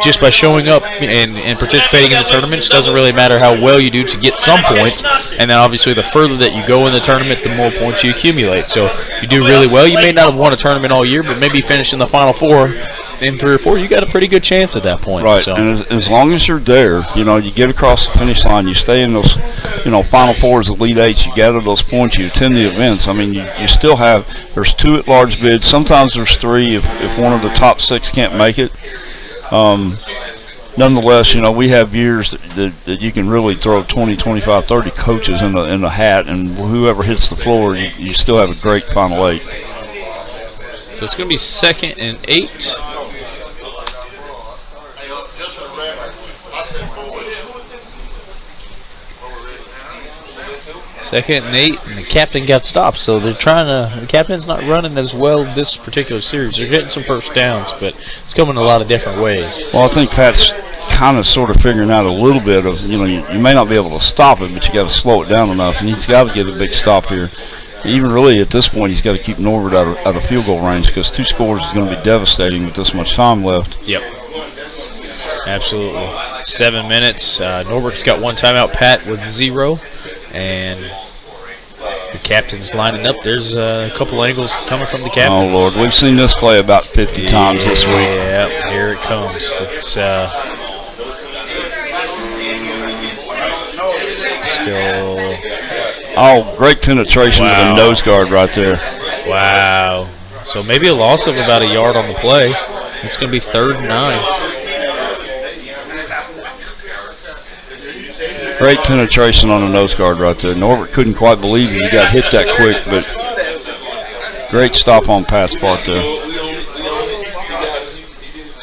Just by showing up and participating in the tournaments. Doesn't really matter how well you do to get some points. And then obviously the further that you go in the tournament, the more points you accumulate. So if you do really well, you may not have won a tournament all year, but maybe finish in the Final Four in 3 or 4. You got a pretty good chance at that point. Right, so. and as long as you're there, you know, you get across the finish line, you stay in those, you know, Final Fours, Elite Eights, you gather those points, you attend the events. I mean, you still have, there's 2 at-large bids. Sometimes there's 3 if one of the top 6 can't make it. Nonetheless, you know, we have years that you can really throw 20, 25, 30 coaches in the hat, and whoever hits the floor, you still have a great Final 8. So it's going to be 2nd and 8. Second and 8, and the captain got stopped. So they're trying to. The captain's not running as well this particular series. They're getting some first downs, but it's coming a lot of different ways. Well, I think Pat's kind of sort of figuring out a little bit of, you know, you may not be able to stop it, but you got to slow it down enough, and he's got to get a big stop here. Even really at this point, he's got to keep Norbert out of field goal range, because 2 scores is going to be devastating with this much time left. Yep. Absolutely. 7 minutes. Norbert's got 1 timeout. Pat with 0. And the captain's lining up. There's a couple angles coming from the captain. Oh, Lord. We've seen this play about 50 times this week. Yeah, here it comes. It's still... Oh, great penetration with a nose guard right there. Wow. So maybe a loss of about a yard on the play. It's going to be 3rd and 9. Great penetration on the nose guard right there. Norbert couldn't quite believe he got hit that quick, but great stop on Pat's part there.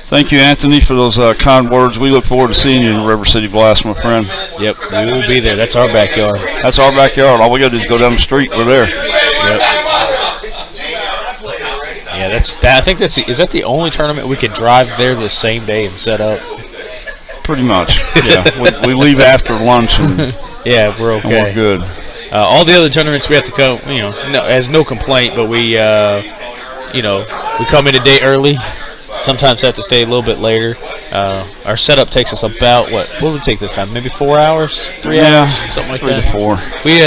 Thank you, Anthony, for those kind words. We look forward to seeing you in the River City Blast, my friend. Yep, we will be there. That's our backyard. That's our backyard. All we got to do is go down the street. We're there. Yep. Yeah, I think is that the only tournament we could drive there the same day and set up? Pretty much, yeah. we leave after lunch, and yeah, we're okay. And we're good. All the other tournaments we have to come, you know, as no complaint, but we, you know, we come in a day early. Sometimes have to stay a little bit later. Our setup takes us about what would it take this time? Maybe 4 hours, 3 hours, something like 3 that. to 4. We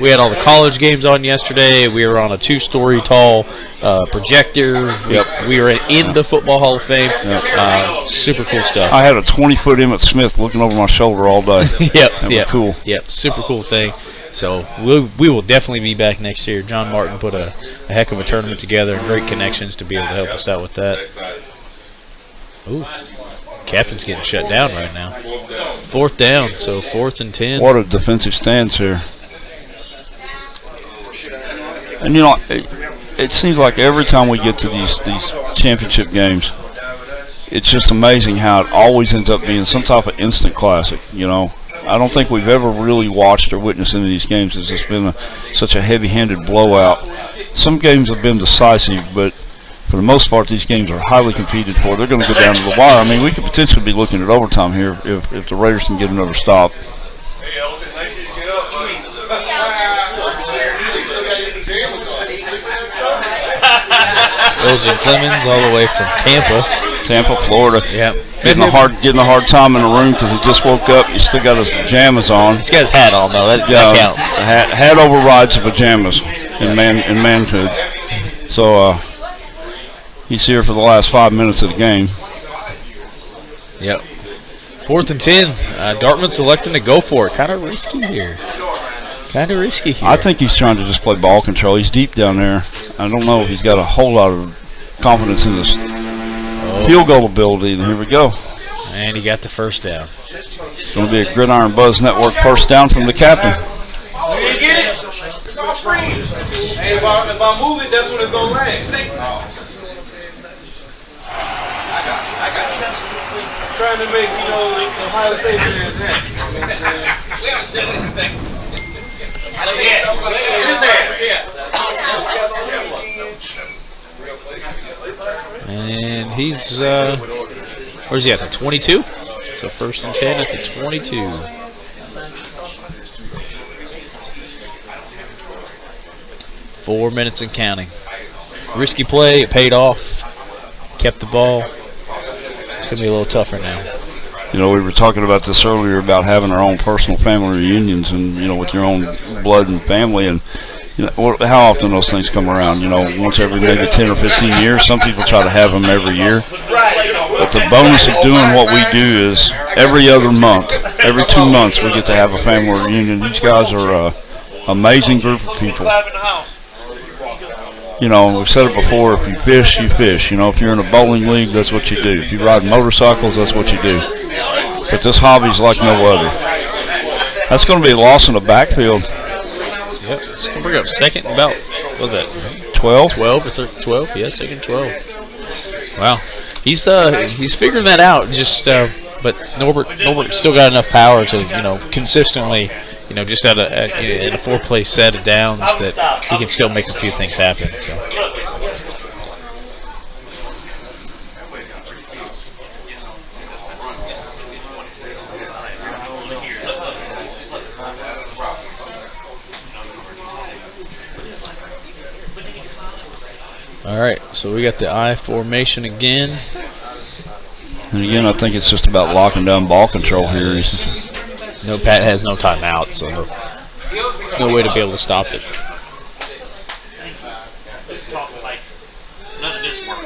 had all the college games on yesterday. We were on a 2-story tall projector. Yep. We were in the Football Hall of Fame. Yep. Super cool stuff. I had a 20-foot Emmitt Smith looking over my shoulder all day. That was cool. Yep, super cool thing. So we will definitely be back next year. John Martin put a heck of a tournament together and great connections to be able to help us out with that. Ooh, captain's getting shut down right now. 4th down, so 4th and 10. What a defensive stance here. And you know, it seems like every time we get to these championship games, it's just amazing how it always ends up being some type of instant classic, you know. I don't think we've ever really watched or witnessed any of these games. It's just been such a heavy-handed blowout. Some games have been decisive, but for the most part, these games are highly competed for. They're going to go down to the wire. I mean, we could potentially be looking at overtime here if the Raiders can get another stop. Those are Clemens all the way from Tampa, Florida. Yep. Getting a hard time in the room because he just woke up. He still got his pajamas on. He's got his hat on though. That counts. Hat overrides the pajamas in manhood. So he's here for the last 5 minutes of the game. Yep. 4th and 10. Dartmouth's electing to go for it. Kind of risky here. I think he's trying to just play ball control. He's deep down there. I don't know if he's got a whole lot of confidence in his field goal ability. And here we go. And he got the first down. It's going to be a Gridiron Buzz Network first down from the captain. Hey, if I move it, that's when it's gonna land. Trying to make, you know, Ohio State fans happy. You know what I'm saying? We haven't said anything. His hand. And he's, where's he at, the 22? So 1st and 10 at the 22. Four minutes and counting. Risky play, it paid off. Kept the ball. It's going to be a little tougher now. You know, we were talking about this earlier about having our own personal family reunions and, you know, with your own blood and family. And, you know, how often those things come around? You know, once every maybe 10 or 15 years. Some people try to have them every year. But the bonus of doing what we do is every other month, every 2 months, we get to have a family reunion. These guys are an amazing group of people. You know, we've said it before, if you fish, you fish. You know, if you're in a bowling league, that's what you do. If you ride motorcycles, that's what you do. But this hobby's like no other. That's going to be a loss in the backfield. Yep, it's going to bring up second about, what was that? 12? 12 or 12, yeah, second 12. Wow. He's figuring that out, just, but Norbert still got enough power to, you know, consistently, you know, just in a 4-play set of downs that he can still make a few things happen. So. All right, so we got the I formation again. And again, I think it's just about locking down ball control here. No, Pat has no timeout, so no way to be able to stop it. None of this work.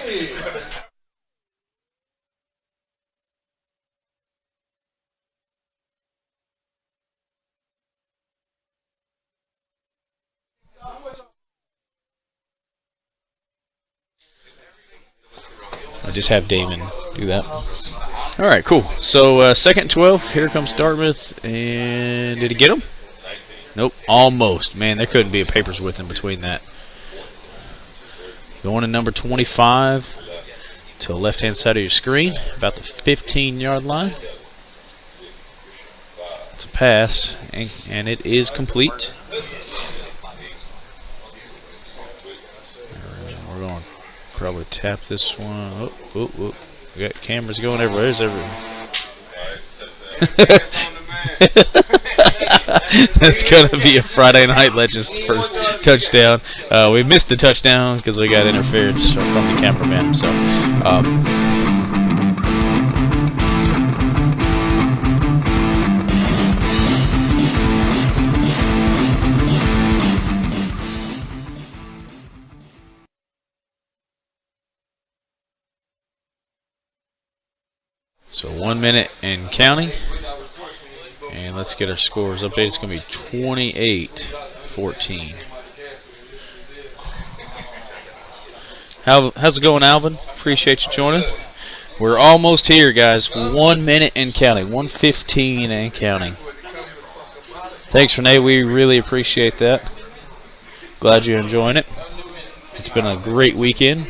I just have Damon do that. All right, cool. So second 12, here comes Dartmouth, and did he get him? Nope, almost. Man, there couldn't be a paper's width in between that. Going to number 25 to the left-hand side of your screen, about the 15-yard line. It's a pass, and it is complete. We're going to probably tap this one. Oh. We got cameras going everywhere. There's everything. That's going to be a Friday Night Legends first touchdown. We missed the touchdown because we got interference from the cameraman. So, So 1 minute and counting. And let's get our scores updated. It's going to be 28-14. How's it going, Alvin? Appreciate you joining. We're almost here, guys. 1 minute and counting. 1:15 and counting. Thanks, Renee. We really appreciate that. Glad you're enjoying it. It's been a great weekend.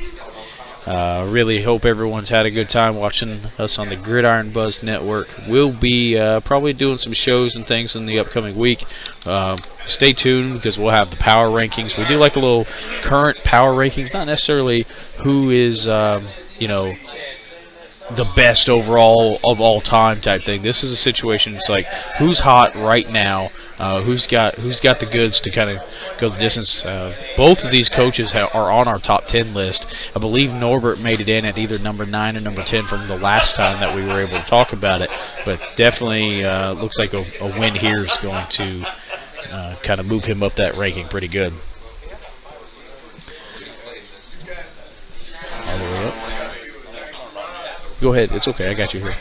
Really hope everyone's had a good time watching us on the Gridiron Buzz Network. We'll be probably doing some shows and things in the upcoming week. Stay tuned because we'll have the power rankings. We do like a little current power rankings, not necessarily who is, you know, the best overall of all time type thing. This is a situation. It's like who's hot right now, who's got the goods to kind of go the distance. Both of these coaches are on our top 10 list. I believe Norbert made it in at either number 9 or number 10 from the last time that we were able to talk about it. But definitely looks like a win here is going to kind of move him up that ranking pretty good. All the way up. Go ahead. It's okay. I got you here.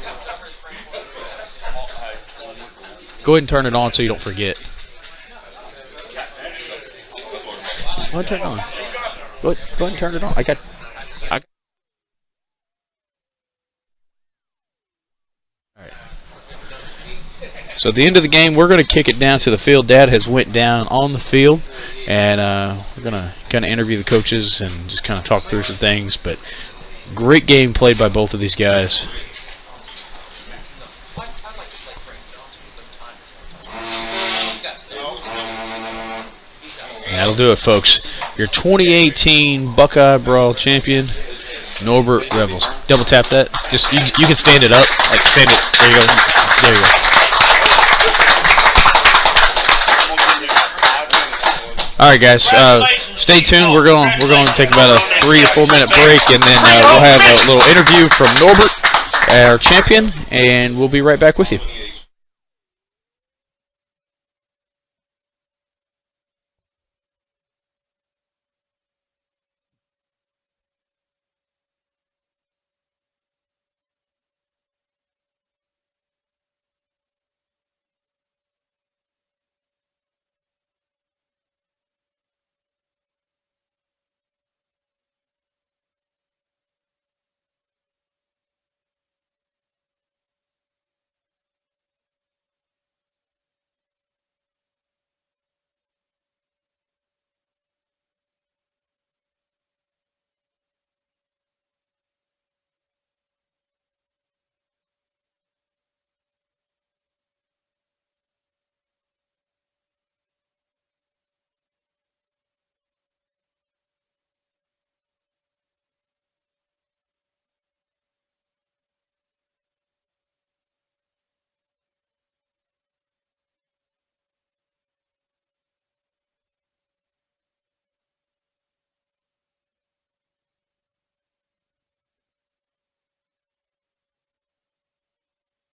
Go ahead and turn it on so you don't forget. Go ahead and turn it on. Go ahead and turn it on. All right. So at the end of the game, we're going to kick it down to the field. Dad has went down on the field, and we're going to kind of interview the coaches and just kind of talk through some things. But great game played by both of these guys. And that'll do it, folks. Your 2018 Buckeye Brawl champion, Norbert Revels. Double tap that. Just you can stand it up. Like stand it. There you go. There you go. All right, guys. Stay tuned. We're going to take about a 3 or 4 minute break, and then we'll have a little interview from Norbert, our champion, and we'll be right back with you.